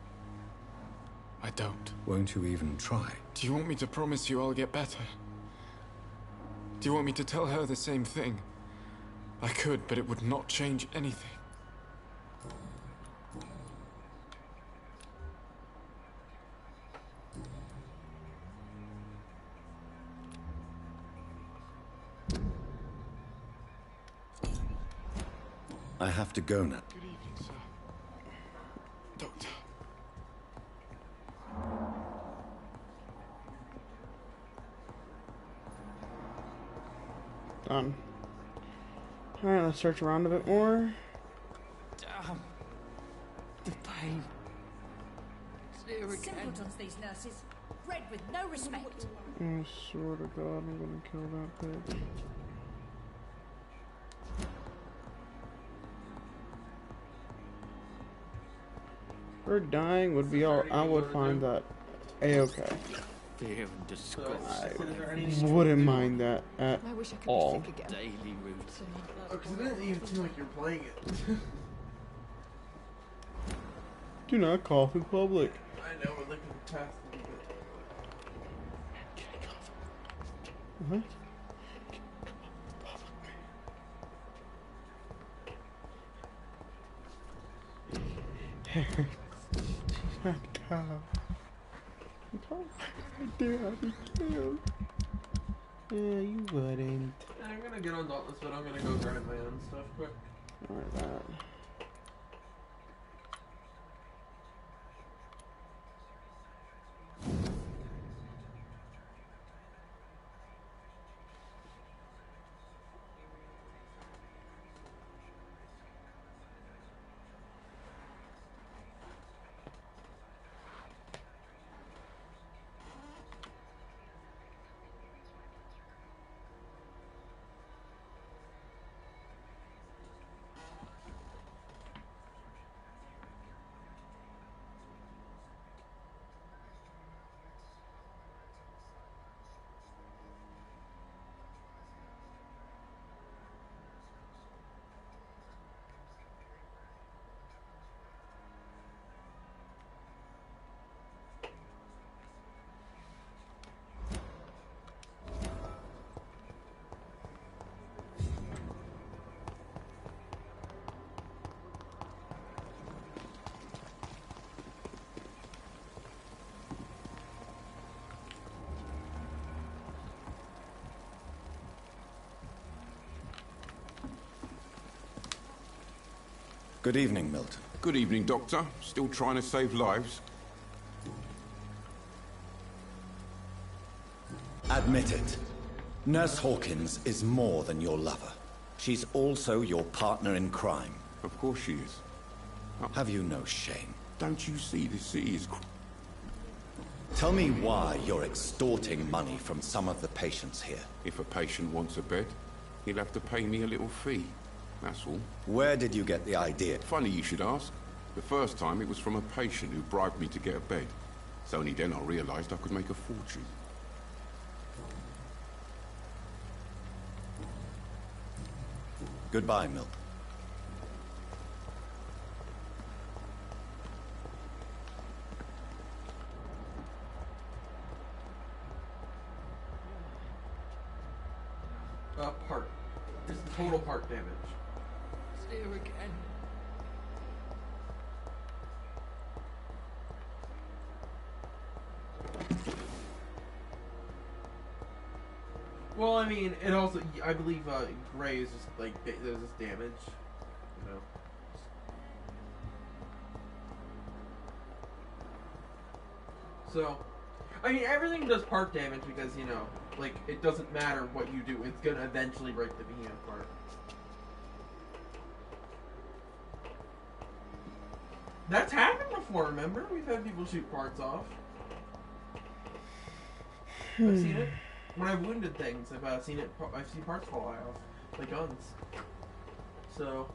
I don't. Won't you even try? Do you want me to promise you I'll get better? Do you want me to tell her the same thing? I could, but it would not change anything. I have to go now. Good evening, sir. Doctor. Done. Alright, let's search around a bit more. Damn. The pain. It's here again. Simpletons, these nurses. Bred with no respect. I swear to God, I'm gonna kill that bitch. Her dying would be all. I would find that a-okay. Fear and disgust. I wouldn't mind that at all. Daily routine. Because it doesn't even seem like you're playing it. Do not cough in public. I know, but look at the test. What? Not cough. I dare not be killed. Yeah, you wouldn't. I'm gonna get on Dauntless, but I'm gonna go grab my own stuff quick. Alright, that. Good evening, Milton. Good evening, Doctor. Still trying to save lives? Admit it. Nurse Hawkins is more than your lover. She's also your partner in crime. Of course she is. Have you no shame? Don't you see the city is... Tell me why you're extorting money from some of the patients here. If a patient wants a bed, he'll have to pay me a little fee. That's all. Where did you get the idea? Funny you should ask. The first time it was from a patient who bribed me to get a bed. It's only then I realized I could make a fortune. Goodbye, Milton. Part. This is total part damage. It's here again. Well, I mean, it also, I believe, Gray is just, like, there's this damage, you know. So, I mean, everything does part damage because, you know, like, it doesn't matter what you do, it's gonna eventually break the behemoth apart. That's happened before, remember? We've had people shoot parts off. I've seen it. When I've wounded things, I've seen parts fall off, like guns. So...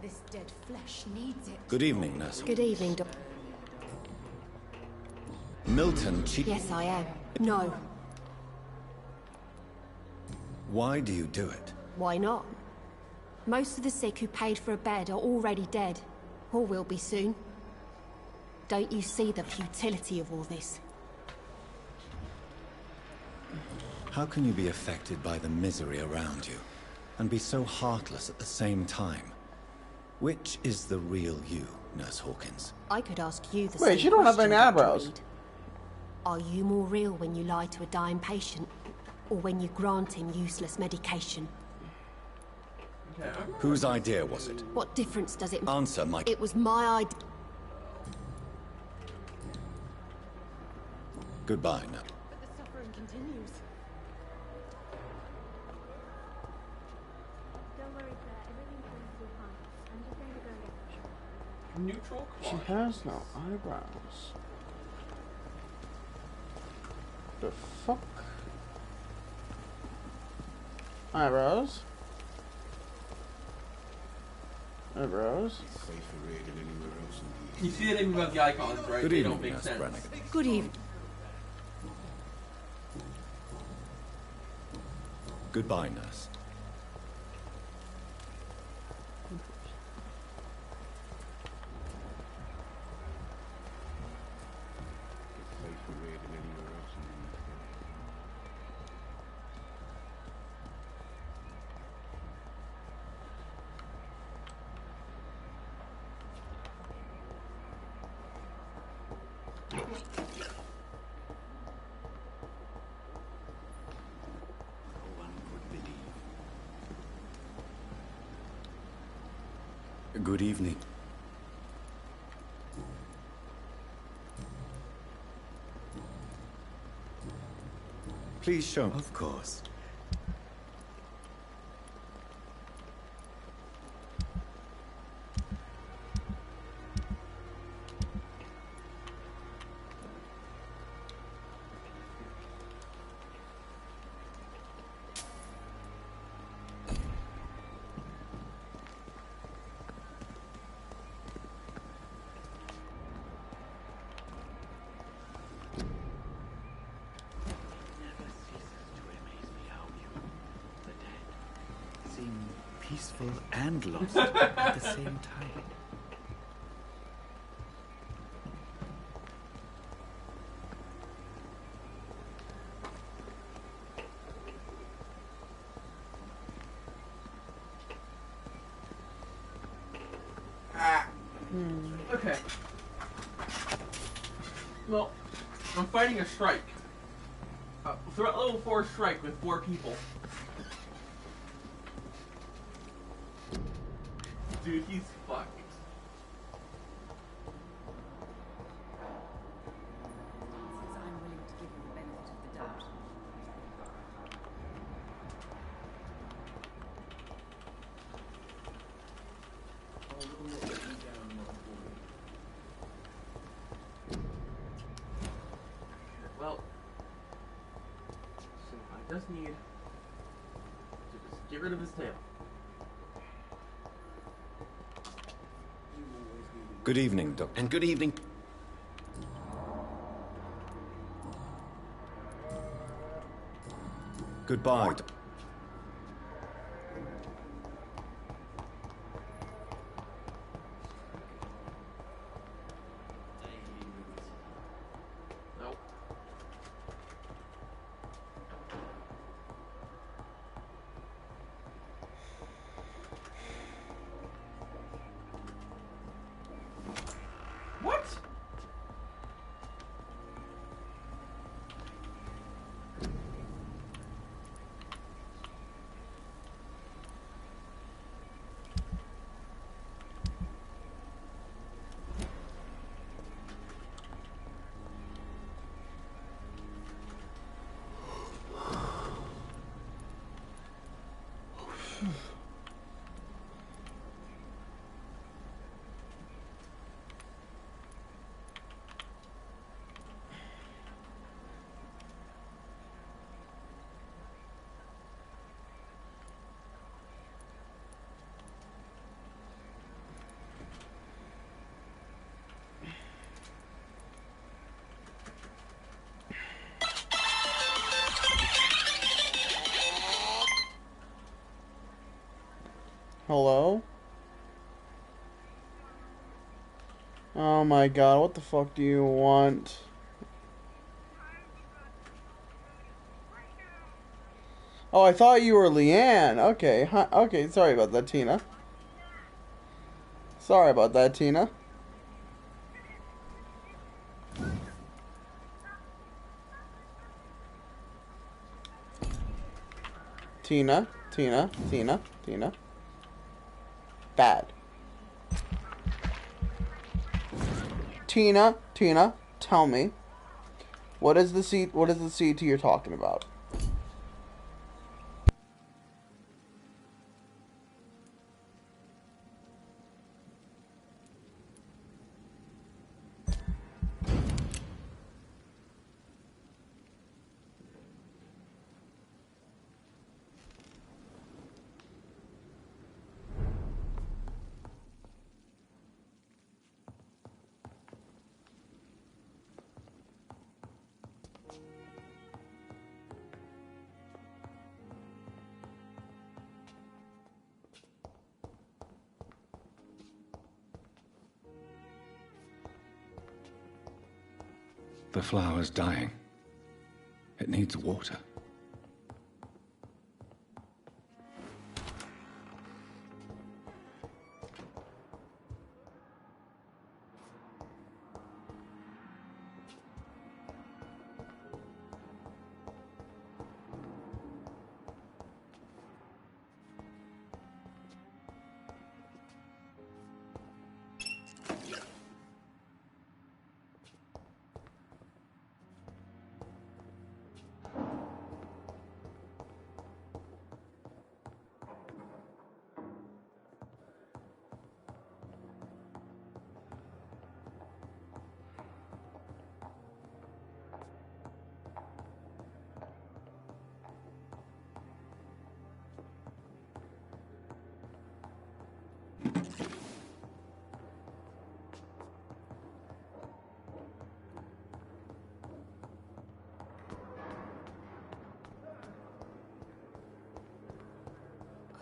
This dead flesh needs it. Good evening, Nurse. Good evening, Doc. Milton, Yes, I am. No. Why do you do it? Why not? Most of the sick who paid for a bed are already dead. Or will be soon. Don't you see the futility of all this? How can you be affected by the misery around you, and be so heartless at the same time? Which is the real you, Nurse Hawkins? I could ask you the Wait, same she don't have any question, Dr. eyebrows. Reed. Are you more real when you lie to a dying patient, or when you grant him useless medication? Whose idea was it? What difference does it make? Answer, Mike. It was my idea. Goodbye, now. But the suffering continues. Don't worry, sir. Everything's going to be fine. I'm just going to go get some. Neutral? She has no eyebrows. The fuck? Eyebrows? Eyebrows? Safer here than anywhere else in the You see anything about the icons, right? Good they evening, don't make Nurse sense. Brannigan. Good evening. Goodbye, nurse. Good evening. Please show me. Of course. Peaceful and lost at the same time. Okay. Well, I'm fighting a strike. Threat level 4 strike with 4 people. Dude, he's fucked. Since I'm willing to give him the benefit of the doubt. Well, so I just need to just get rid of his tail. Good evening, Doctor. And good evening. Goodbye, Doctor. Nope. What? Hello? Oh my god, what the fuck do you want? Oh, I thought you were Leanne. Okay, okay, sorry about that, Tina. Sorry about that, Tina. Tina, Tina, Tina, Tina. Bad. Tina, Tina, tell me. What is the CT you're talking about? The flower's dying. It needs water.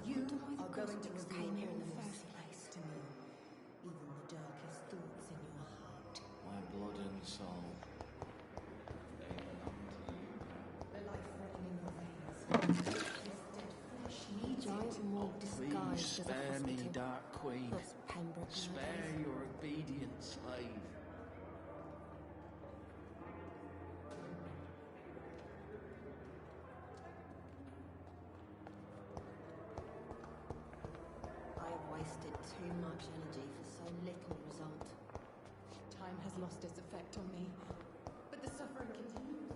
You are going to reveal here in the first place to me, even the darkest thoughts in your heart. My blood and soul. They belong to you. The life running in your veins. This dead flesh needs Giant it. mold disguised Please as a spare me, hospital. Dark Queen. Thus Pembroke Spare nowadays. your obedient slave. I have wasted too much energy for so little result. Time has lost its effect on me, but the suffering continues.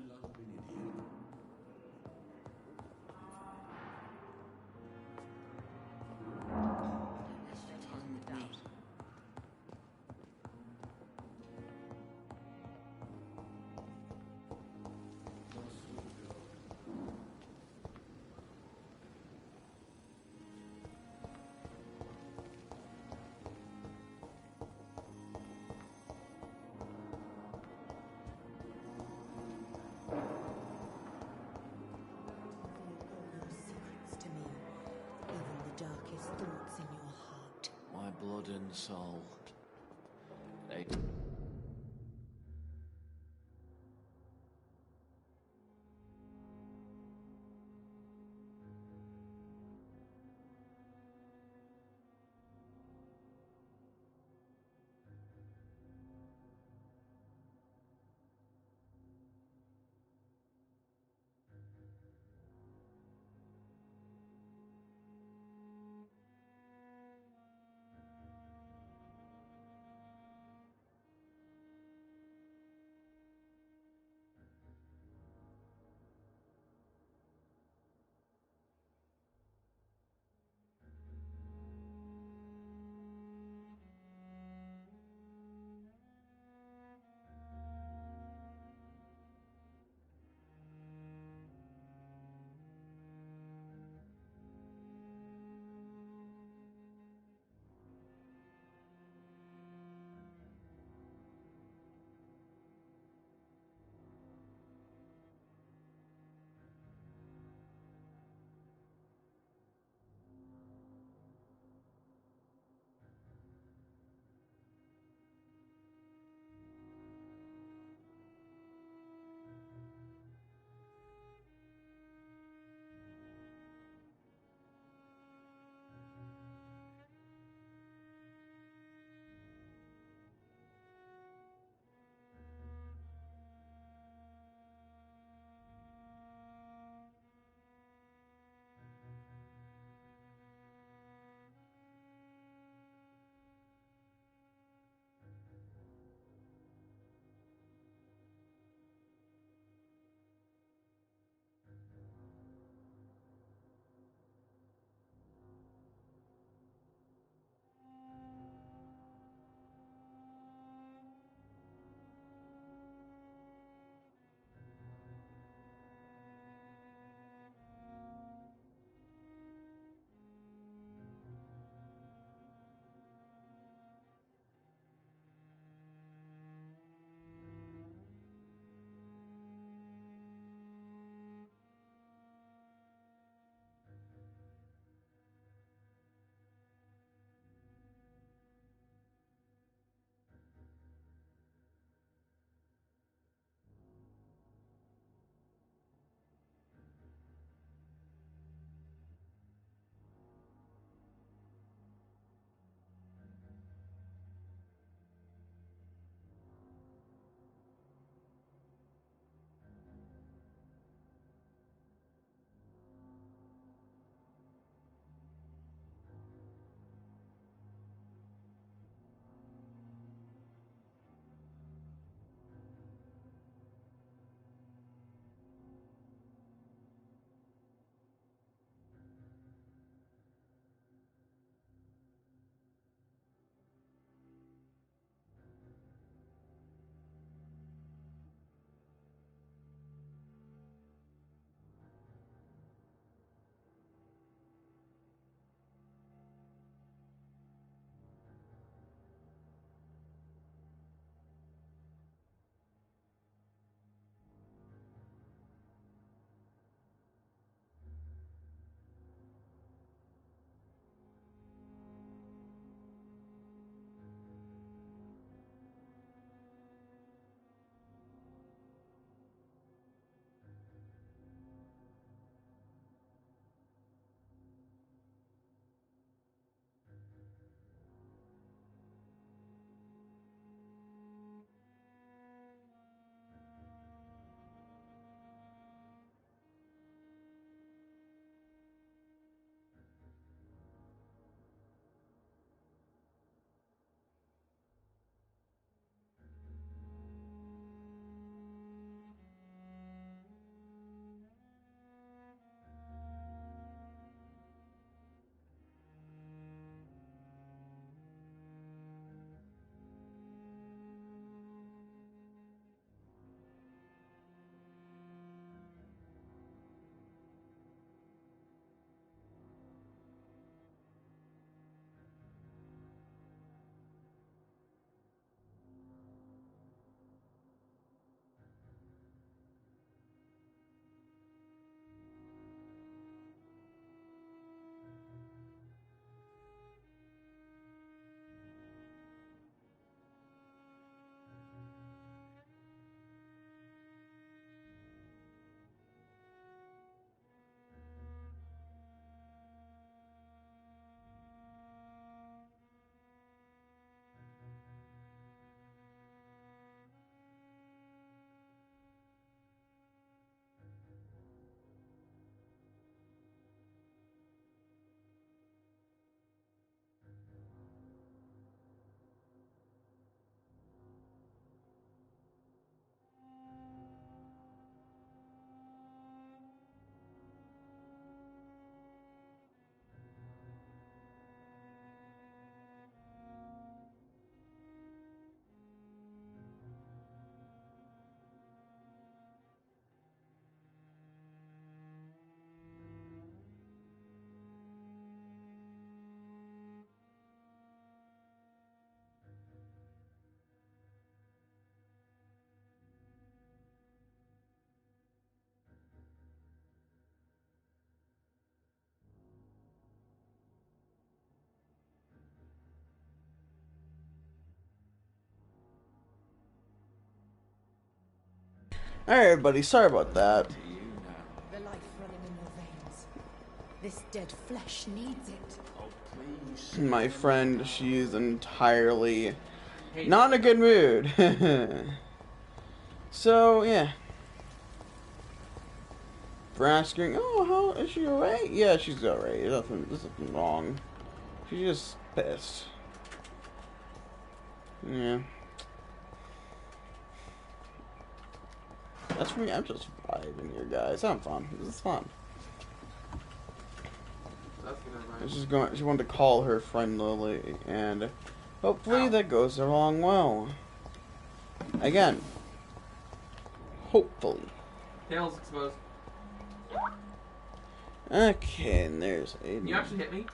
Blood been in here? Time with me. Secrets to me, even the darkest thoughts in your heart. My blood and soul. They... Alright, everybody, sorry about that. The life running in your veins. This dead flesh needs it. Oh, please. My friend, she is entirely not in a good mood. So, yeah. For asking, oh, how is she alright? Yeah, she's alright. There's nothing wrong. She's just pissed. Yeah. That's for me. I'm just vibing here, guys. I'm fun. This is fun. That's She's going. She wanted to call her friend Lily, and hopefully that goes along well. Again, hopefully. Tails exposed. Okay, and there's Aiden. You actually hit me?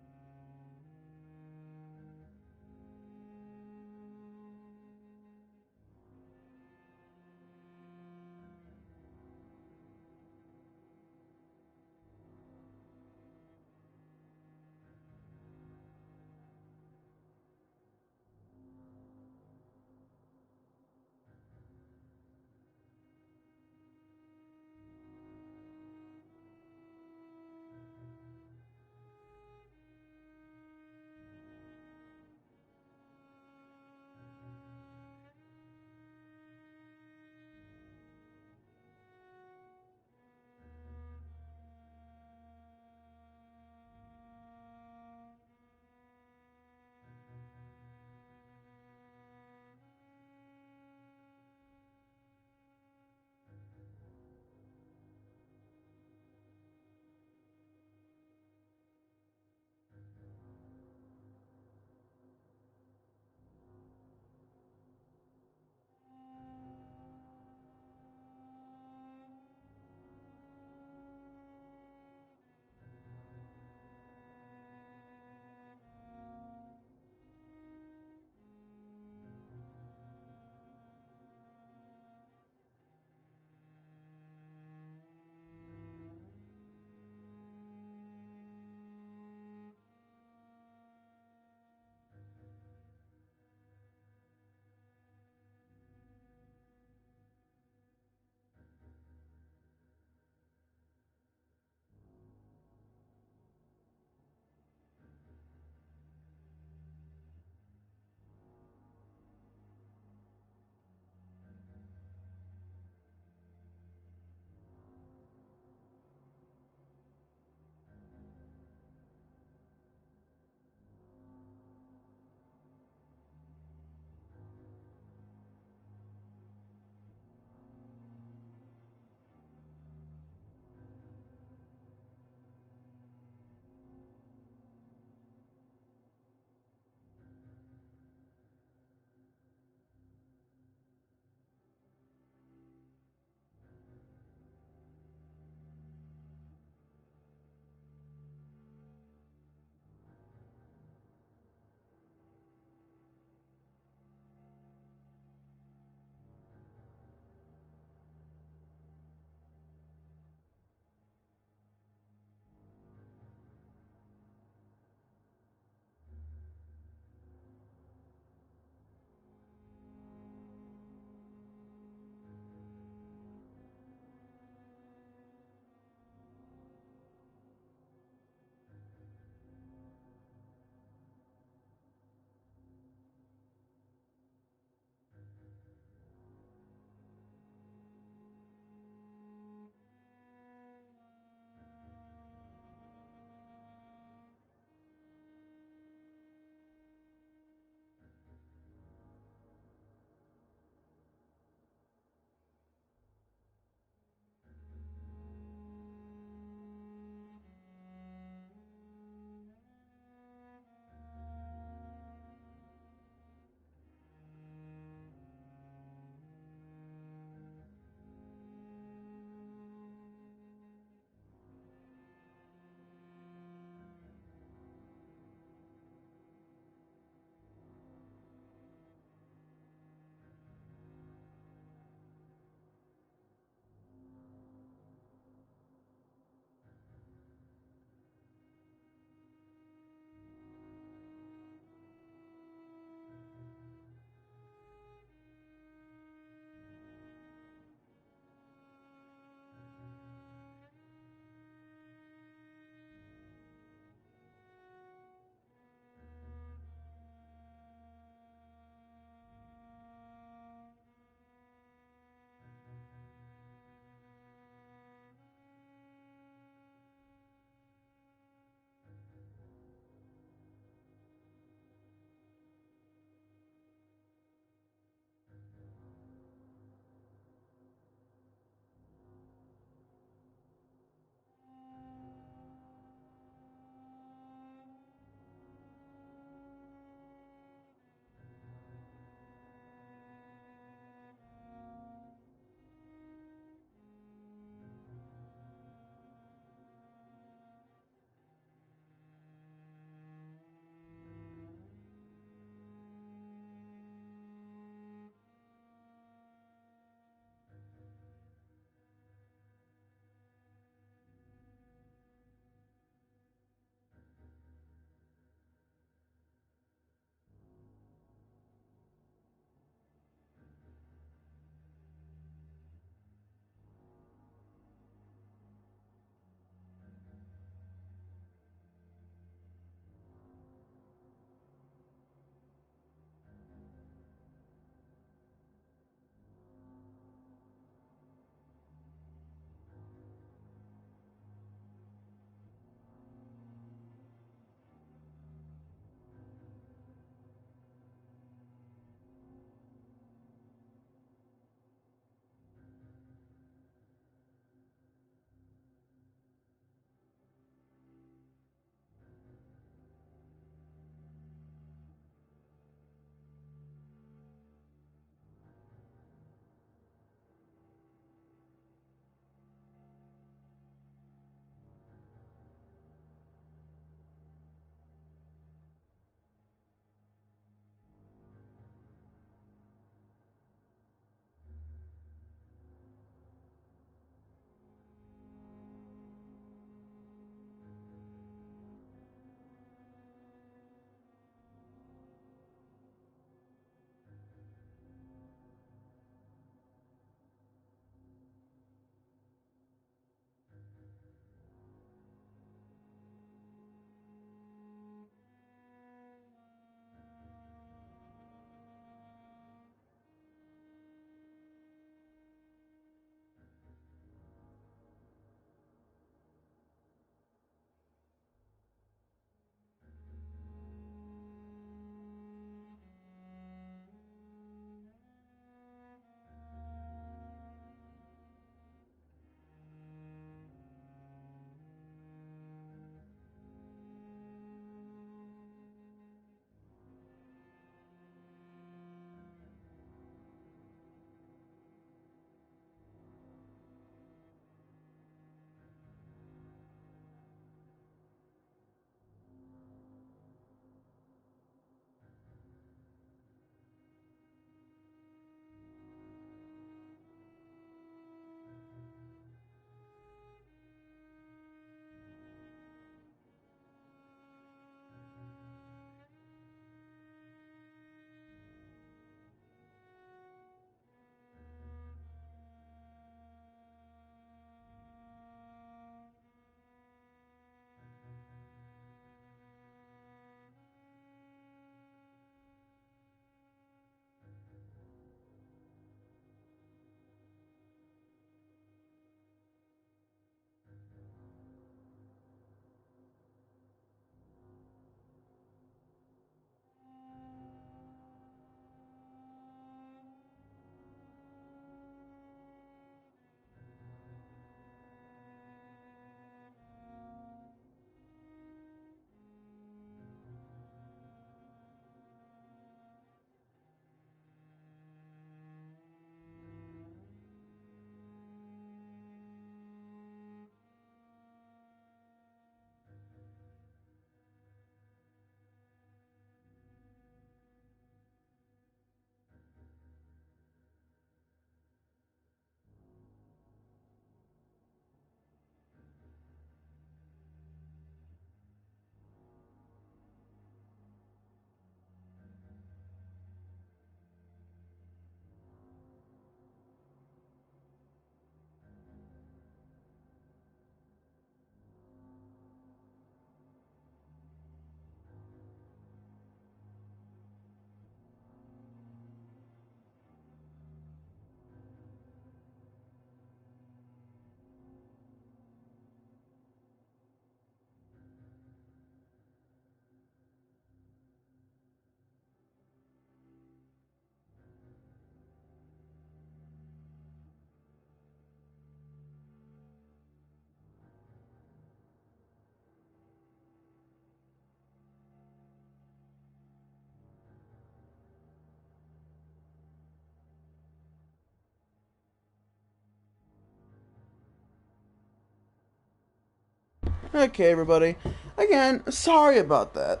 Okay, everybody. Again, sorry about that.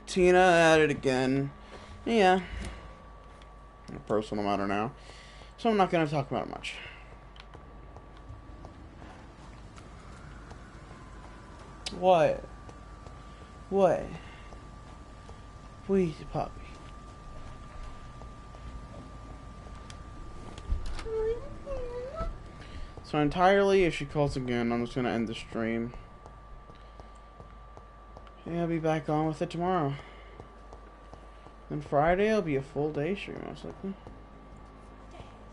Tina at it again. Yeah. A personal matter now. So I'm not going to talk about it much. What? What? Please, puppy. So entirely, if she calls again, I'm just going to end the stream. Yeah, I'll be back on with it tomorrow. Then Friday, it'll be a full day stream, most likely.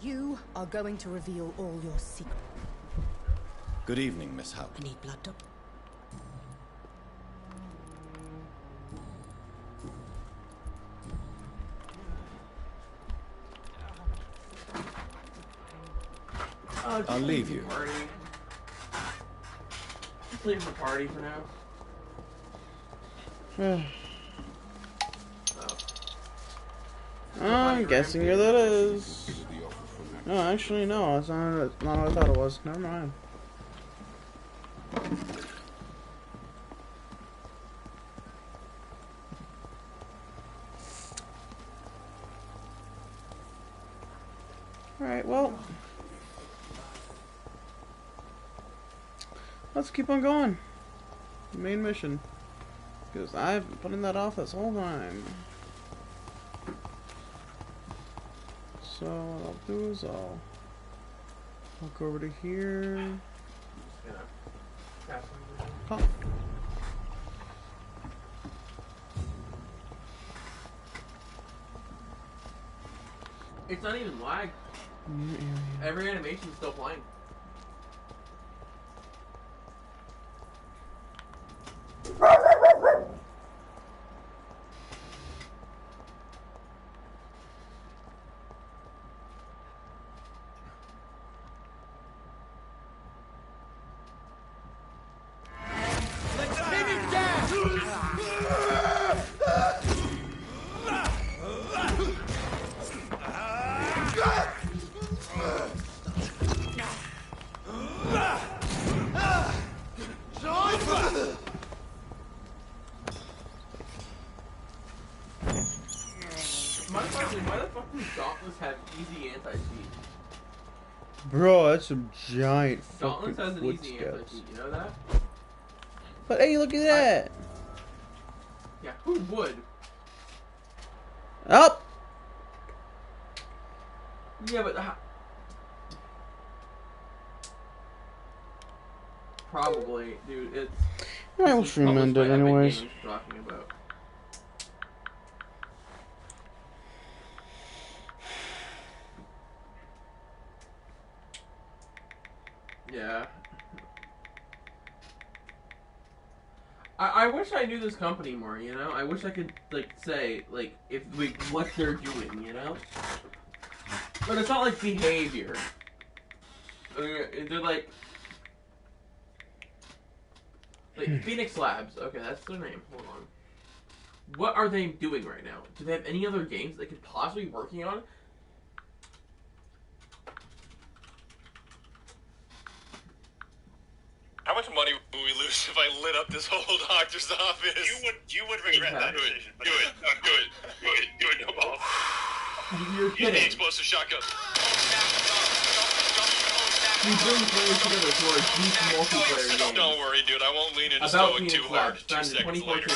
You are going to reveal all your secrets. Good evening, Miss Houghton. I need blood, Doctor. I'll leave you. Party. Just leave the party for now. I'm guessing who that is. No, actually, no. It's not what I thought it was. Never mind. Alright, well. Let's keep on going. Main mission. Because I've been putting that off this whole time. So what I'll do is I'll walk over to here. Pop. It's not even lag. Every animation's still playing. Why the fuck does Dauntless have easy anti-cheat? Bro, that's some giant fucking Dauntless has an easy footsteps. anti-cheat, you know that? But hey, look at that! Yeah, who would? Up! Yeah, but probably, dude. It's. I will stream end it anyways. Talking about. Yeah. I wish I knew this company more, you know? I wish I could, like, say, like, if, like, what they're doing, you know? But it's not like behavior. I mean, they're like Phoenix Labs. Okay, that's their name. Hold on. What are they doing right now? Do they have any other games they could possibly be working on? How much money would we lose if I lit up this whole doctor's office? You would regret that decision. Do it, no ball. You're Use the kidding. explosive shotgun. We bring players together for a deep multiplayer game. Don't worry, dude. I won't lean into About stoic Phoenix too hard. Labs, 2 founded in seconds later. 2014.